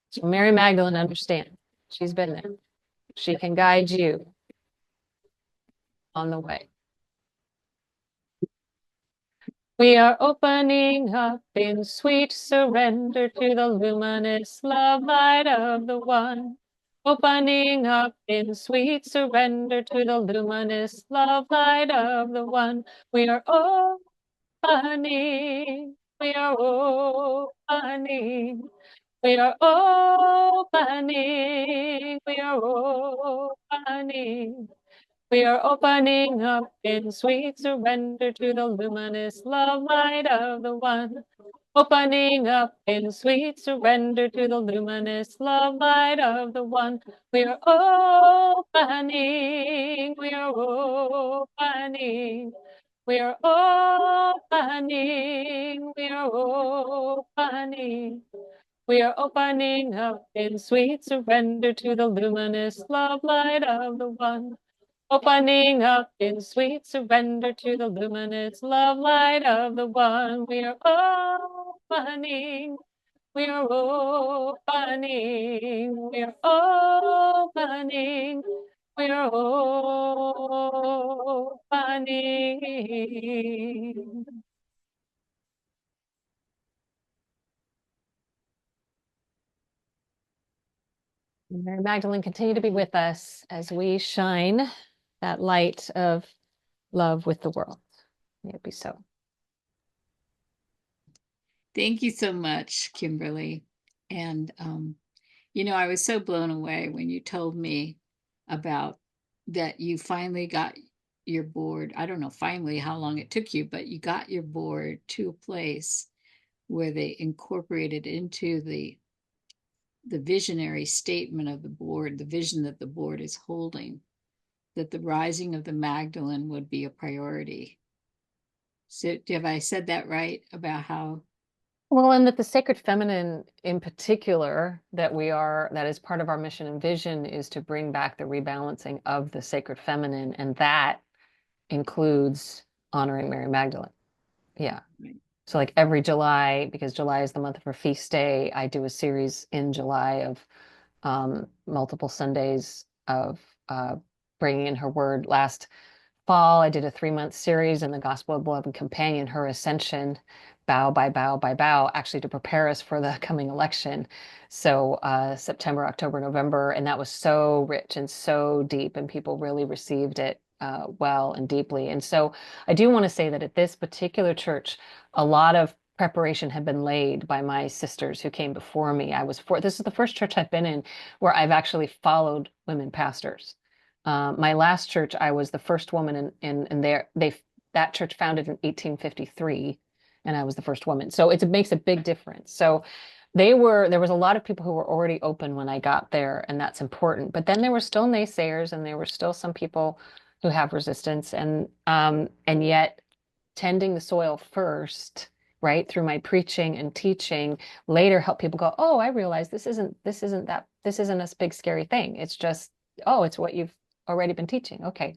Speaker 8: So Mary Magdalene understands. She's been there. She can guide you on the way. We are opening up in sweet surrender to the luminous love light of the One. Opening up in sweet surrender to the luminous love light of the One. We are opening. We are opening. We are opening. We are opening. We are opening up in sweet surrender to the luminous love light of the One. Opening up in sweet surrender to the luminous love light of the One. We are opening. We are opening. We are opening. We are opening. We are opening up in sweet surrender to the luminous love light of the One. Opening up in sweet surrender to the luminous love light of the One. We are opening. We are opening. We are opening. We are opening. Mary Magdalene, continue to be with us as we shine that light of love with the world. May it be so.
Speaker 2: Thank you so much, Kimberly. And, I was so blown away when you told me about that you finally got your board. I don't know finally how long it took you, but you got your board to a place where they incorporated into the visionary statement of the board, the vision that the board is holding, that the rising of the Magdalene would be a priority. So have I said that right about how?
Speaker 8: Well, and that the sacred feminine in particular, that is part of our mission and vision, is to bring back the rebalancing of the sacred feminine. And that includes honoring Mary Magdalene. Yeah.
Speaker 2: Right.
Speaker 8: So like every July, because July is the month of her feast day, I do a series in July of multiple Sundays of bringing in her word. Last fall, I did a 3-month series in the Gospel of Love and Companion, her ascension, bow by bow by bow, actually to prepare us for the coming election. So September, October, November, and that was so rich and so deep, and people really received it well and deeply. And so I do want to say that at this particular church, a lot of preparation had been laid by my sisters who came before me. This is the first church I've been in where I've actually followed women pastors. My last church, I was the first woman in there. That church founded in 1853, and I was the first woman. So it makes a big difference. So there was a lot of people who were already open when I got there, and that's important. But then there were still naysayers, and there were still some people who have resistance, and yet tending the soil first, right, through my preaching and teaching, later help people go, oh, I realize this isn't a big scary thing. It's just, oh, it's what you've already been teaching. Okay.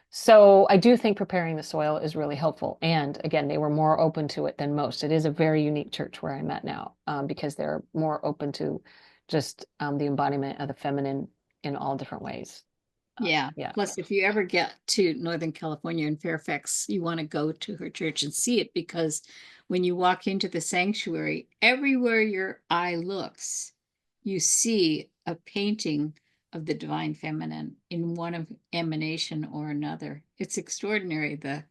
Speaker 8: So I do think preparing the soil is really helpful. And again, they were more open to it than most. It is a very unique church where I'm at now, because they're more open to just the embodiment of the feminine in all different ways.
Speaker 2: Yeah.
Speaker 8: Yeah.
Speaker 2: Plus, if you ever get to Northern California in Fairfax, you want to go to her church and see it, because when you walk into the sanctuary, everywhere your eye looks, you see a painting of the Divine Feminine in one of emanation or another. It's extraordinary, the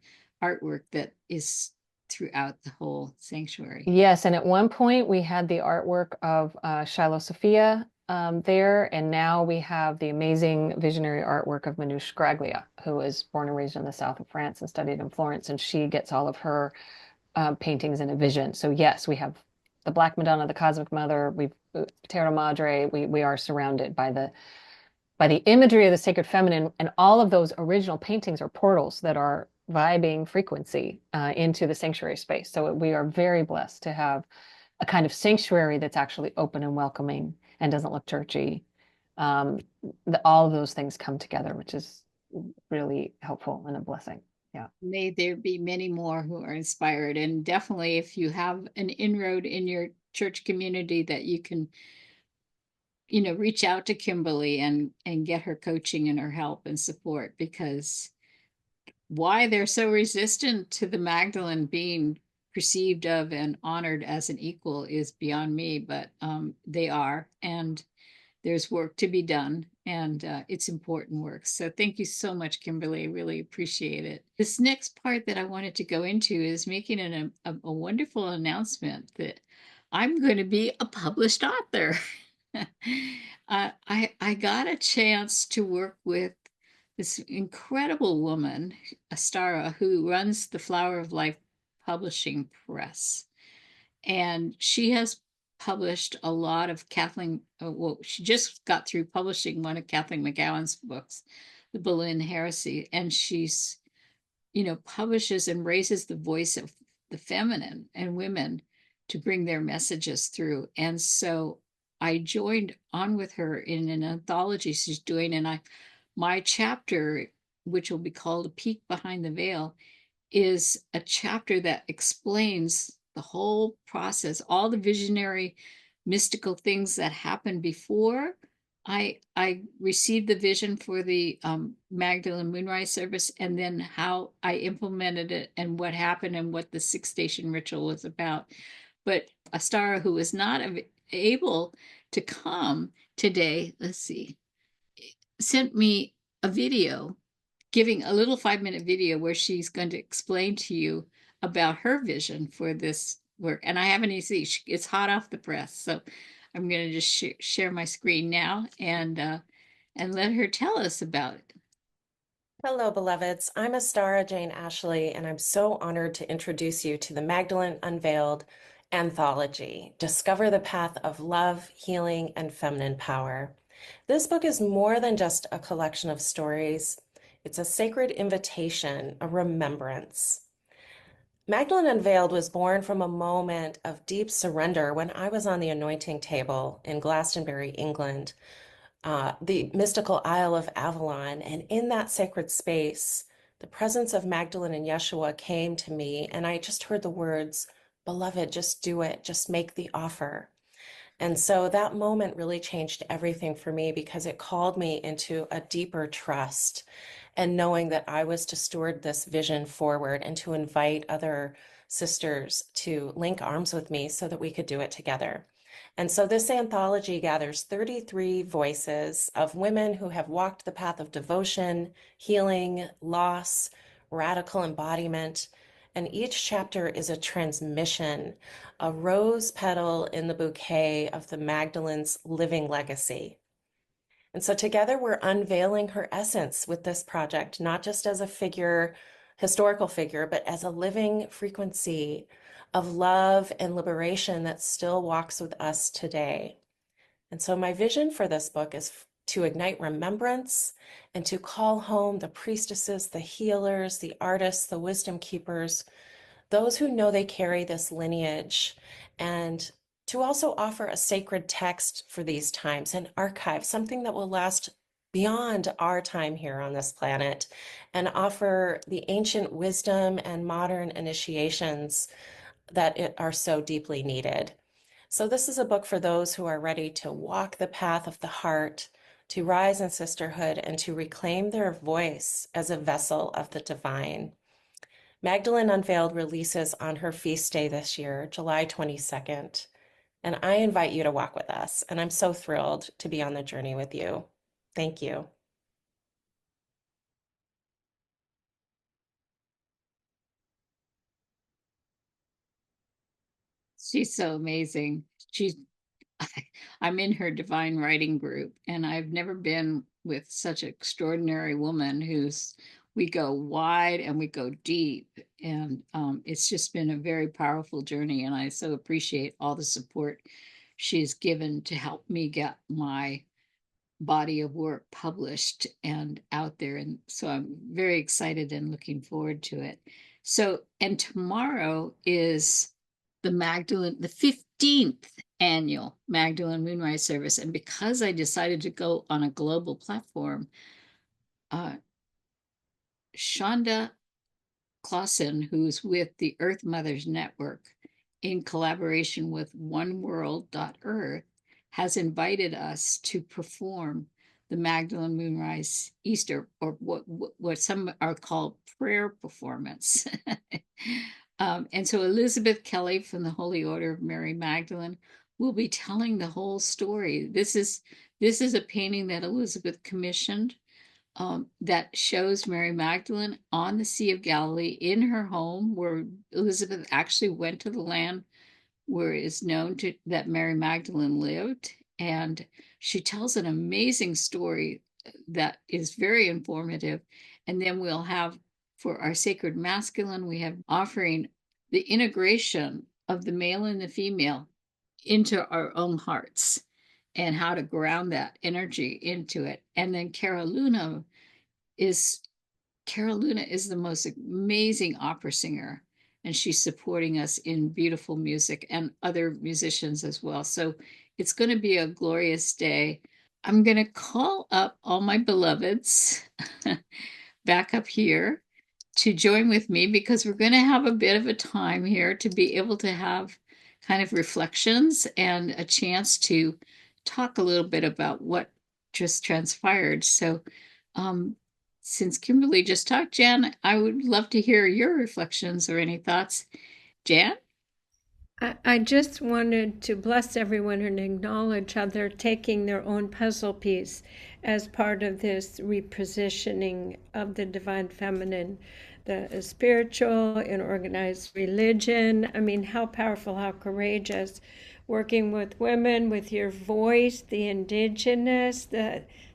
Speaker 2: artwork that is throughout the whole sanctuary.
Speaker 8: Yes, and at one point we had the artwork of Shiloh Sophia there, and now we have the amazing visionary artwork of Manouche Graglia, who was born and raised in the south of France and studied in Florence, and she gets all of her paintings in a vision. So yes, we have the Black Madonna, the Cosmic Mother, we've Terra Madre. We are surrounded by the imagery of the sacred feminine, and all of those original paintings are portals that are vibing frequency into the sanctuary space. So we are very blessed to have a kind of sanctuary that's actually open and welcoming and doesn't look churchy. All of those things come together, which is really helpful and a blessing. Yeah.
Speaker 2: May there be many more who are inspired. And definitely, if you have an inroad in your church community that you can, reach out to Kimberly and get her coaching and her help and support, because why they're so resistant to the Magdalene being perceived of and honored as an equal is beyond me, but they are, and there's work to be done, and it's important work. So thank you so much, Kimberly. I really appreciate it. This next part that I wanted to go into is making a wonderful announcement that I'm going to be a published author. I got a chance to work with this incredible woman, Astara, who runs the Flower of Life Publishing Press. And she has published a lot of Kathleen, well, she just got through publishing one of Kathleen McGowan's books, The Boleyn Heresy, and she's, publishes and raises the voice of the feminine and women to bring their messages through. And so I joined on with her in an anthology she's doing, and my chapter, which will be called A Peek Behind the Veil, is a chapter that explains the whole process, all the visionary, mystical things that happened before I received the vision for the Magdalene Moonrise service, and then how I implemented it and what happened and what the 6-station ritual was about. But Astara, who was not able to come today, sent me a video, giving a little 5-minute video where she's going to explain to you about her vision for this work. And I haven't even seen, it's hot off the press. So I'm going to just share my screen now and let her tell us about it.
Speaker 9: Hello, beloveds. I'm Astara Jane Ashley, and I'm so honored to introduce you to the Magdalene Unveiled anthology, Discover the Path of Love, Healing, and Feminine Power. This book is more than just a collection of stories. It's a sacred invitation, a remembrance. Magdalene Unveiled was born from a moment of deep surrender when I was on the anointing table in Glastonbury, England, the mystical Isle of Avalon. And in that sacred space, the presence of Magdalene and Yeshua came to me, and I just heard the words, "Beloved, just do it, just make the offer." And so that moment really changed everything for me, because it called me into a deeper trust and knowing that I was to steward this vision forward and to invite other sisters to link arms with me so that we could do it together. And so this anthology gathers 33 voices of women who have walked the path of devotion, healing, loss, radical embodiment. And each chapter is a transmission, a rose petal in the bouquet of the Magdalene's living legacy. And so together we're unveiling her essence with this project, not just as a figure, historical figure, but as a living frequency of love and liberation that still walks with us today. And so my vision for this book is to ignite remembrance and to call home the priestesses, the healers, the artists, the wisdom keepers, those who know they carry this lineage, and to also offer a sacred text for these times, an archive, something that will last beyond our time here on this planet, and offer the ancient wisdom and modern initiations that are so deeply needed. So this is a book for those who are ready to walk the path of the heart, to rise in sisterhood and to reclaim their voice as a vessel of the divine. Magdalene Unveiled releases on her feast day this year, July 22nd, and I invite you to walk with us, and I'm so thrilled to be on the journey with you. Thank you.
Speaker 2: She's so amazing. I'm in her divine writing group, and I've never been with such an extraordinary woman we go wide and we go deep. And it's just been a very powerful journey. And I so appreciate all the support she's given to help me get my body of work published and out there. And so I'm very excited and looking forward to it. So, and tomorrow is the 15th annual Magdalene Moonrise service. And because I decided to go on a global platform, Shonda Clausen, who's with the Earth Mothers Network in collaboration with oneworld.earth, has invited us to perform the Magdalene Moonrise Easter, or what some are called prayer performance. And so Elizabeth Kelly from the Holy Order of Mary Magdalene will be telling the whole story. This is a painting that Elizabeth commissioned, that shows Mary Magdalene on the Sea of Galilee in her home, where Elizabeth actually went to the land where it is known that Mary Magdalene lived. And she tells an amazing story that is very informative. And then we'll have, for our sacred masculine, we have offering the integration of the male and the female into our own hearts and how to ground that energy into it. And then is the most amazing opera singer, and she's supporting us in beautiful music and other musicians as well. So it's going to be a glorious day. I'm going to call up all my beloveds back up here to join with me, because we're going to have a bit of a time here to be able to have kind of reflections and a chance to talk a little bit about what just transpired. So since Kimberly just talked, Jan, I would love to hear your reflections or any thoughts. Jan?
Speaker 5: I just wanted to bless everyone and acknowledge how they're taking their own puzzle piece as part of this repositioning of the divine feminine, the spiritual and organized religion. I mean, how powerful, how courageous. Working with women, with your voice, the indigenous,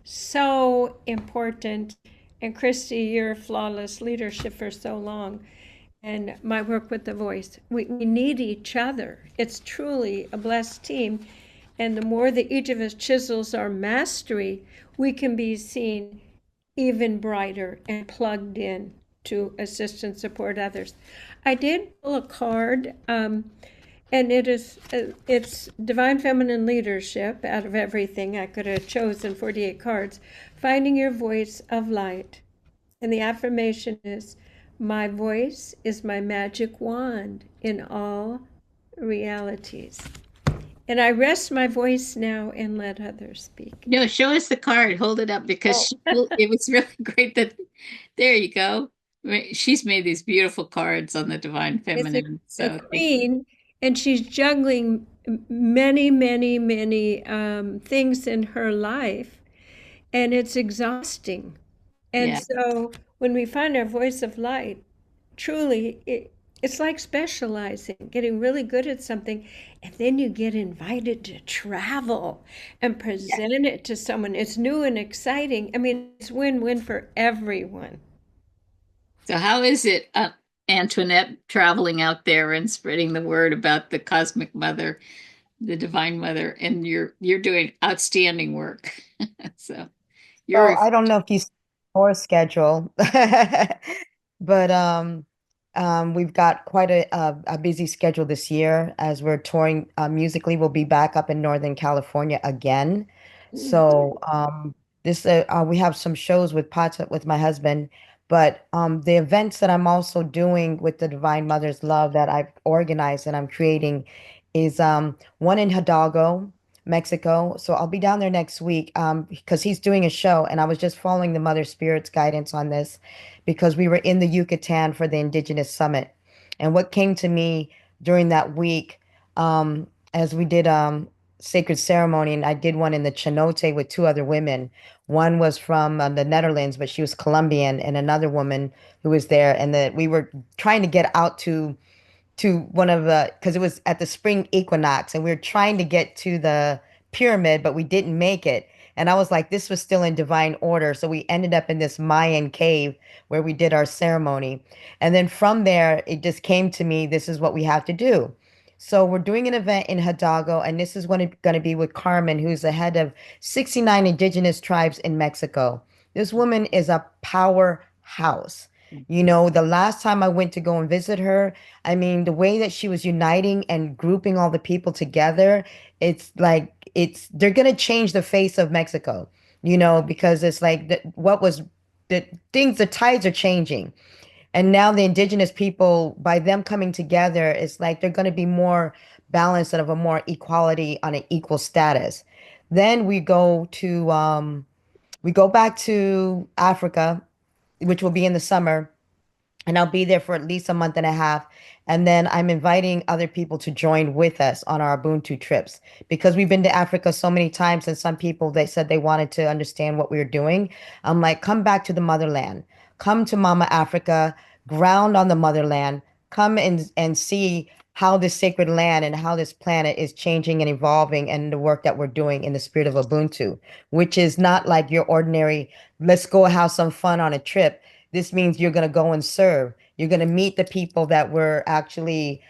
Speaker 5: so important. And Christy, your flawless leadership for so long. And my work with the voice. We need each other. It's truly a blessed team. And the more that each of us chisels our mastery, we can be seen even brighter and plugged in to assist and support others. I did pull a card, and it's Divine Feminine Leadership. Out of everything, I could have chosen 48 cards. Finding your voice of light. And the affirmation is, my voice is my magic wand in all realities. And I rest my voice now and let others speak.
Speaker 2: No, show us the card. Hold it up, because it was really great that, there you go. She's made these beautiful cards on the divine feminine.
Speaker 5: It's a queen, and she's juggling many, many, many things in her life, and it's exhausting. And so when we find our voice of light, truly, it's like specializing, getting really good at something, and then you get invited to travel and present it to someone. It's new and exciting. I mean, it's win-win for everyone.
Speaker 2: So how is it, Antoinette, traveling out there and spreading the word about the cosmic mother, the divine mother, and you're doing outstanding work. So
Speaker 3: I don't know if you or schedule, but we've got quite a busy schedule this year as we're touring musically. We'll be back up in Northern California again. So we have some shows with Pots with my husband, but the events that I'm also doing with the Divine Mother's Love that I've organized and I'm creating is one in Hidalgo, Mexico. So I'll be down there next week because he's doing a show, and I was just following the Mother Spirit's guidance on this because we were in the Yucatan for the Indigenous Summit. And what came to me during that week, as we did sacred ceremony, and I did one in the cenote with two other women. One was from the Netherlands, but she was Colombian, and another woman who was there, and that we were trying to get out to one of the because it was at the spring equinox and we were trying to get to the pyramid, but we didn't make it. And I was like, this was still in divine order. So we ended up in this Mayan cave where we did our ceremony. And then from there, it just came to me, this is what we have to do. So we're doing an event in Hidalgo, and this is going to be with Carmen, who's the head of 69 indigenous tribes in Mexico. This woman is a powerhouse. You know, the last time I went to go and visit her, I mean, the way that she was uniting and grouping all the people together, it's like they're gonna change the face of Mexico, you know, because it's like what was the tides are changing. And now the indigenous people, by them coming together, it's like they're gonna be more balanced and of a more equality on an equal status. Then we go back to Africa, which will be in the summer, and I'll be there for at least a month and a half. And then I'm inviting other people to join with us on our Ubuntu trips because we've been to Africa so many times, and some people they said they wanted to understand what we were doing. I'm like, come back to the motherland, come to Mama Africa, ground on the motherland, come and see how this sacred land and how this planet is changing and evolving, and the work that we're doing in the spirit of Ubuntu, which is not like your ordinary, let's go have some fun on a trip. This means you're going to go and serve. You're going to meet the people that we're actually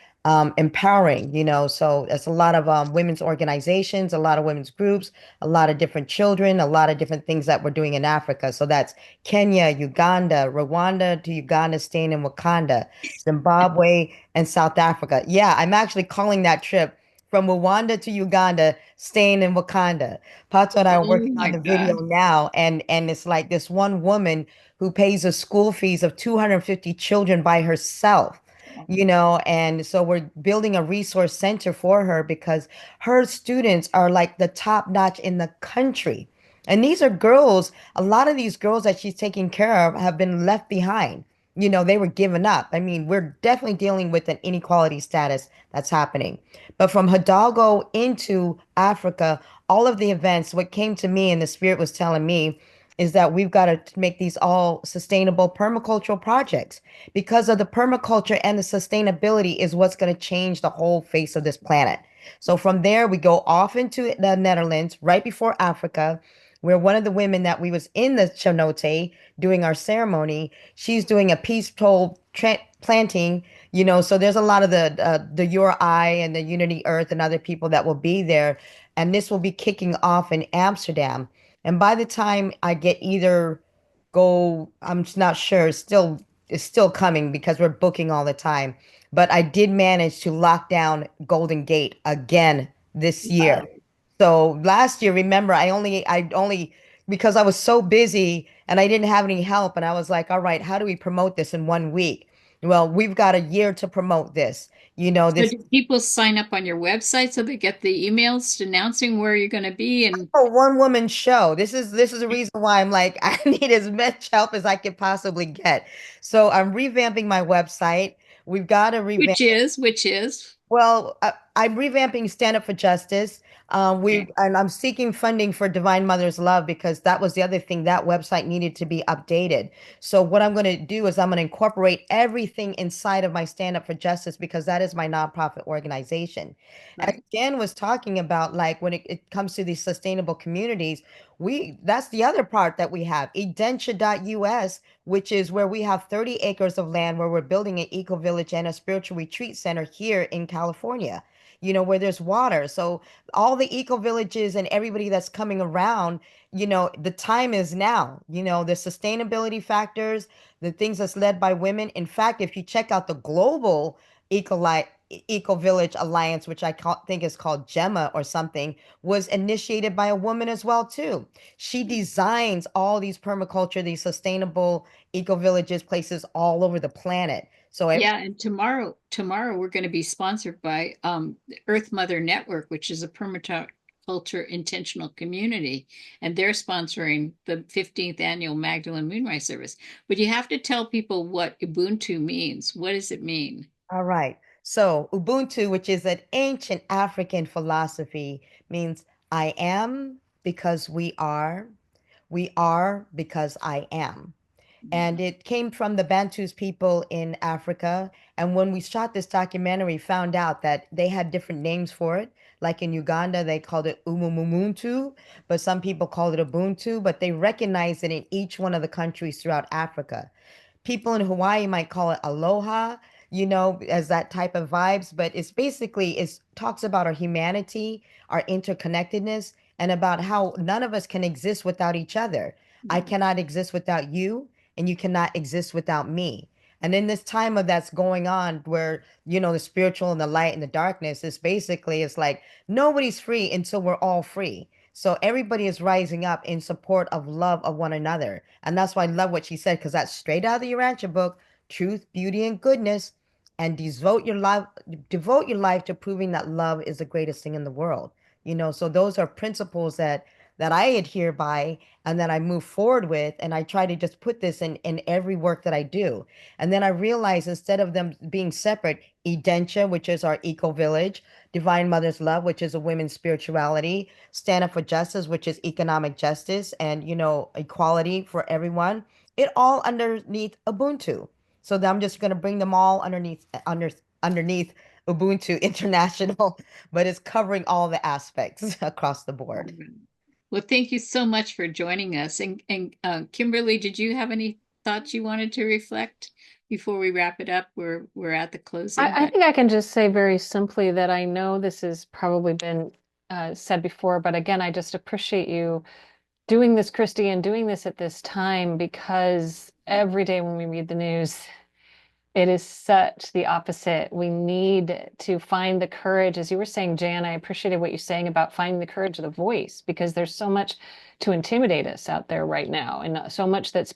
Speaker 3: empowering, you know. So it's a lot of women's organizations, a lot of women's groups, a lot of different children, a lot of different things that we're doing in Africa. So that's Kenya, Uganda, Rwanda to Uganda, staying in Wakanda, Zimbabwe, and South Africa. Yeah, I'm actually calling that trip from Rwanda to Uganda, staying in Wakanda. Pato and I are
Speaker 2: Oh
Speaker 3: working on
Speaker 2: my
Speaker 3: the video
Speaker 2: God.
Speaker 3: now, and it's like this one woman who pays the school fees of 250 children by herself, you know. And so we're building a resource center for her because her students are like the top notch in the country. And these are girls, a lot of these girls that she's taking care of have been left behind. You know, they were given up. I mean, we're definitely dealing with an inequality status that's happening. But from Hidalgo into Africa, all of the events, what came to me and the spirit was telling me is that we've got to make these all sustainable permacultural projects because of the permaculture, and the sustainability is what's going to change the whole face of this planet. So from there, we go off into the Netherlands right before Africa, where one of the women that we was in the cenote doing our ceremony, she's doing a peaceful planting, you know. So there's a lot of the Uri and the Unity Earth and other people that will be there, and this will be kicking off in Amsterdam. And by the time I get either go, I'm just not sure. It's still coming because we're booking all the time. But I did manage to lock down Golden Gate again this year.
Speaker 2: Wow.
Speaker 3: So last year, remember, I only because I was so busy and I didn't have any help, and I was like, all right, how do we promote this in 1 week? Well, we've got a year to promote this. You know,
Speaker 2: So
Speaker 3: this
Speaker 2: do people sign up on your website so they get the emails announcing where you're going to be? And
Speaker 3: a one woman show. This is the reason why I'm like I need as much help as I could possibly get. So I'm revamping my website. We've got to revamp.
Speaker 2: which is,
Speaker 3: Well, I'm revamping Stand Up for Justice.
Speaker 2: okay,
Speaker 3: I'm seeking funding for Divine Mother's Love because that was the other thing, that website needed to be updated. So what I'm going to do is I'm going to incorporate everything inside of my Stand Up for Justice because that is my nonprofit organization. As
Speaker 2: right.
Speaker 3: Jan was talking about, like when it comes to these sustainable communities, we that's the other part that we have, Edentia.us, which is where we have 30 acres of land where we're building an eco village and a spiritual retreat center here in California, you know, where there's water. So all the eco villages and everybody that's coming around, you know, the time is now, you know, the sustainability factors, the things that's led by women. In fact, if you check out the global eco eco village alliance, which think is called Gemma or something, was initiated by a woman as well too. She designs all these permaculture, these sustainable eco villages, places all over the planet. So every
Speaker 2: Yeah, and tomorrow we're going to be sponsored by the Earth Mother Network, which is a Culture Intentional Community, and they're sponsoring the 15th annual Magdalene Moonrise Service. But you have to tell people what Ubuntu means. What does it mean?
Speaker 3: All right. So Ubuntu, which is an ancient African philosophy, means I am because we are because I am. And it came from the Bantus people in Africa. And when we shot this documentary, found out that they had different names for it. Like in Uganda, they called it Umumuntu, but some people called it Ubuntu, but they recognized it in each one of the countries throughout Africa. People in Hawaii might call it aloha, as that type of vibes, but it's basically it talks about our humanity, our interconnectedness, and about how none of us can exist without each other. I cannot exist without you, and you cannot exist without me. And in this time of that's going on where, the spiritual and the light and the darkness is basically it's like nobody's free until we're all free. So everybody is rising up in support of love of one another. And that's why I love what she said, because that's straight out of the Urantia book, truth, beauty, and goodness. And devote your life to proving that love is the greatest thing in the world. So those are principles that I adhere by and that I move forward with. And I try to just put this in every work that I do. And then I realize instead of them being separate, Edentia, which is our eco village, Divine Mother's Love, which is a women's spirituality, Stand Up for Justice, which is economic justice and, equality for everyone, it all underneath Ubuntu. So I'm just going to bring them all underneath Ubuntu International, but it's covering all the aspects across the board.
Speaker 2: Well, thank you so much for joining us. And Kimberly, did you have any thoughts you wanted to reflect before we wrap it up? We're at the closing.
Speaker 8: I think I can just say very simply that I know this has probably been said before, but again, I just appreciate you doing this, Christy, and doing this at this time, because every day when we read the news, it is such the opposite. We need to find the courage, as you were saying, Jan, I appreciated what you're saying about finding the courage of the voice, because there's so much to intimidate us out there right now, and so much that's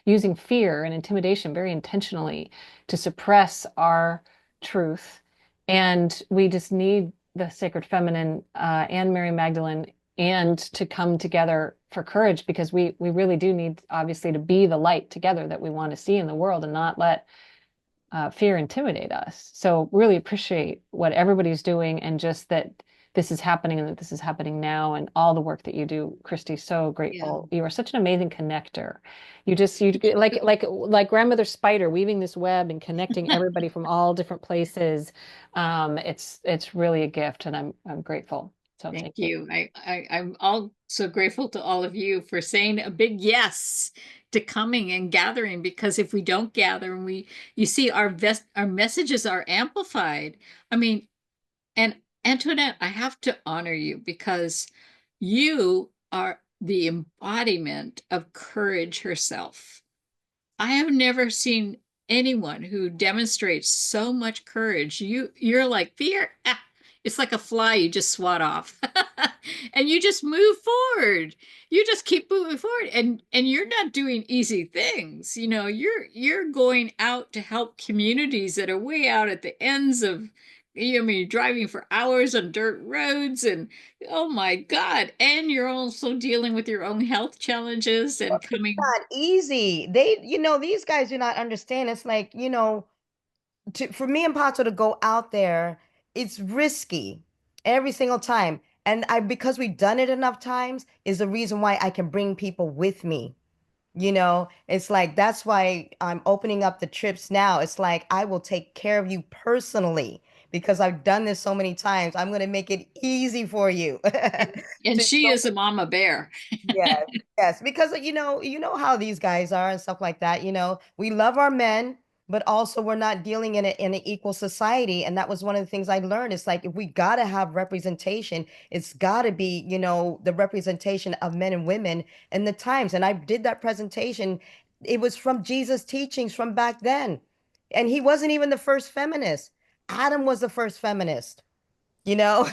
Speaker 8: using fear and intimidation very intentionally to suppress our truth. And we just need the sacred feminine and Mary Magdalene and to come together for courage, because we really do need, obviously, to be the light together that we want to see in the world and not let fear intimidate us. So really appreciate what everybody's doing, and just that this is happening and that this is happening now, and all the work that you do, Christy. So grateful. You are such an amazing connector. You like grandmother spider weaving this web and connecting everybody from all different places. It's really a gift, and I'm grateful. So
Speaker 2: thank you. I'm also grateful to all of you for saying a big yes to coming and gathering, because if we don't gather and you see our messages are amplified. I mean, and Antoinette, I have to honor you, because you are the embodiment of courage herself. I have never seen anyone who demonstrates so much courage. You're like fear. It's like a fly you just swat off. And you just move forward. You just keep moving forward. And you're not doing easy things. You're going out to help communities that are way out at the ends of, driving for hours on dirt roads, and oh my God. And you're also dealing with your own health challenges and coming.
Speaker 3: It's not easy. These guys do not understand. It's like, for me and Pato to go out there, it's risky every single time. And because we've done it enough times is the reason why I can bring people with me. It's like, that's why I'm opening up the trips now. It's like, I will take care of you personally because I've done this so many times. I'm going to make it easy for you.
Speaker 2: And she is a mama bear.
Speaker 3: Yes, yes, because you know how these guys are and stuff like that. We love our men, but also we're not dealing in an equal society. And that was one of the things I learned. It's like if we gotta have representation, it's gotta be, the representation of men and women in the times. And I did that presentation. It was from Jesus' teachings from back then. And he wasn't even the first feminist. Adam was the first feminist. You know,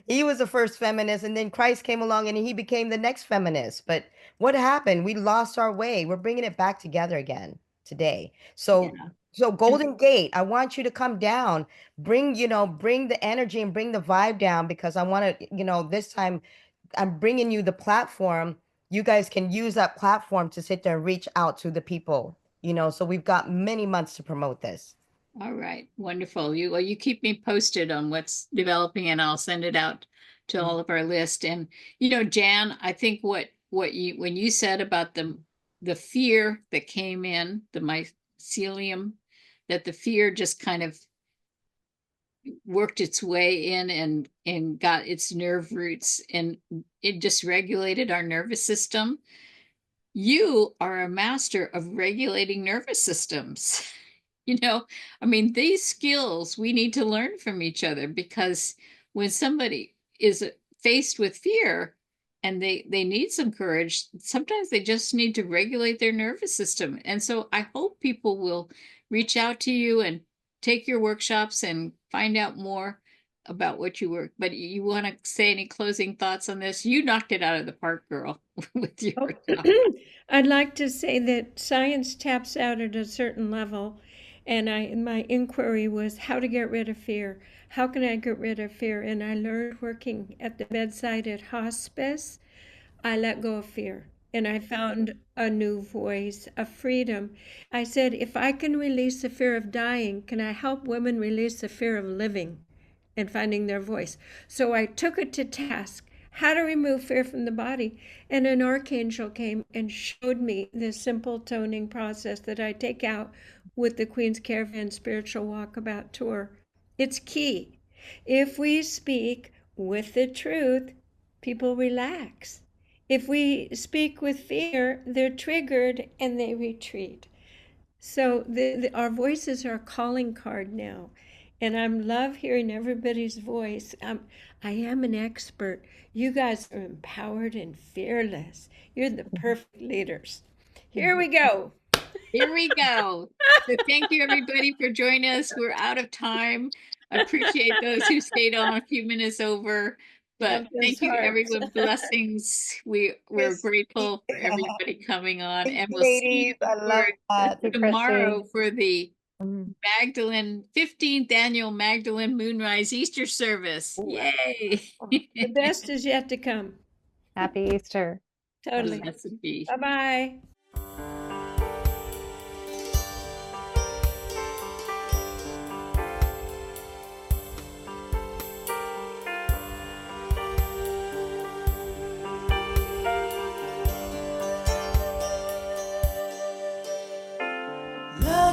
Speaker 3: he was the first feminist, and then Christ came along and he became the next feminist. But what happened? We lost our way. We're bringing it back together again. today. So
Speaker 2: Yeah.
Speaker 3: so Golden Gate, I want you to come down, bring, bring the energy and bring the vibe down, because I want to, this time I'm bringing you the platform. You guys can use that platform to sit there and reach out to the people, so we've got many months to promote this.
Speaker 2: All right, wonderful. You keep me posted on what's developing, and I'll send it out to all of our list. And Jan, I think what you when you said about the fear that came in the mycelium, that the fear just kind of worked its way in and got its nerve roots, and it just regulated our nervous system. You are a master of regulating nervous systems. I mean, these skills we need to learn from each other, because when somebody is faced with fear and they need some courage, sometimes they just need to regulate their nervous system. And so I hope people will reach out to you and take your workshops and find out more about what you work. But you want to say any closing thoughts on this? You knocked it out of the park, girl, with your talk.
Speaker 5: I'd like to say that science taps out at a certain level, and my inquiry was how to get rid of fear. How can I get rid of fear? And I learned working at the bedside at hospice, I let go of fear. And I found a new voice, a freedom. I said, if I can release the fear of dying, can I help women release the fear of living and finding their voice? So I took it to task, how to remove fear from the body. And an archangel came and showed me this simple toning process that I take out with the Queen's Caravan Spiritual Walkabout Tour. It's key. If we speak with the truth, people relax. If we speak with fear, they're triggered and they retreat. So our voices are a calling card now. And I love hearing everybody's voice. I am an expert. You guys are empowered and fearless. You're the perfect leaders. Here we go.
Speaker 2: Here we go. So thank you, everybody, for joining us. We're out of time. I appreciate those who stayed on a few minutes over. But
Speaker 5: Love those
Speaker 2: thank you,
Speaker 5: hearts.
Speaker 2: everyone. Blessings. We're grateful for everybody coming on,
Speaker 3: Thank
Speaker 2: and
Speaker 3: you,
Speaker 2: we'll see
Speaker 3: ladies.
Speaker 2: you
Speaker 3: I love that.
Speaker 2: tomorrow for the
Speaker 3: Mhm.
Speaker 2: Magdalene 15th annual Magdalene Moonrise Easter service. Yay!
Speaker 5: The best is yet to come.
Speaker 8: Happy Easter.
Speaker 5: Totally.
Speaker 2: Blessed be.
Speaker 5: Bye-bye.
Speaker 1: Love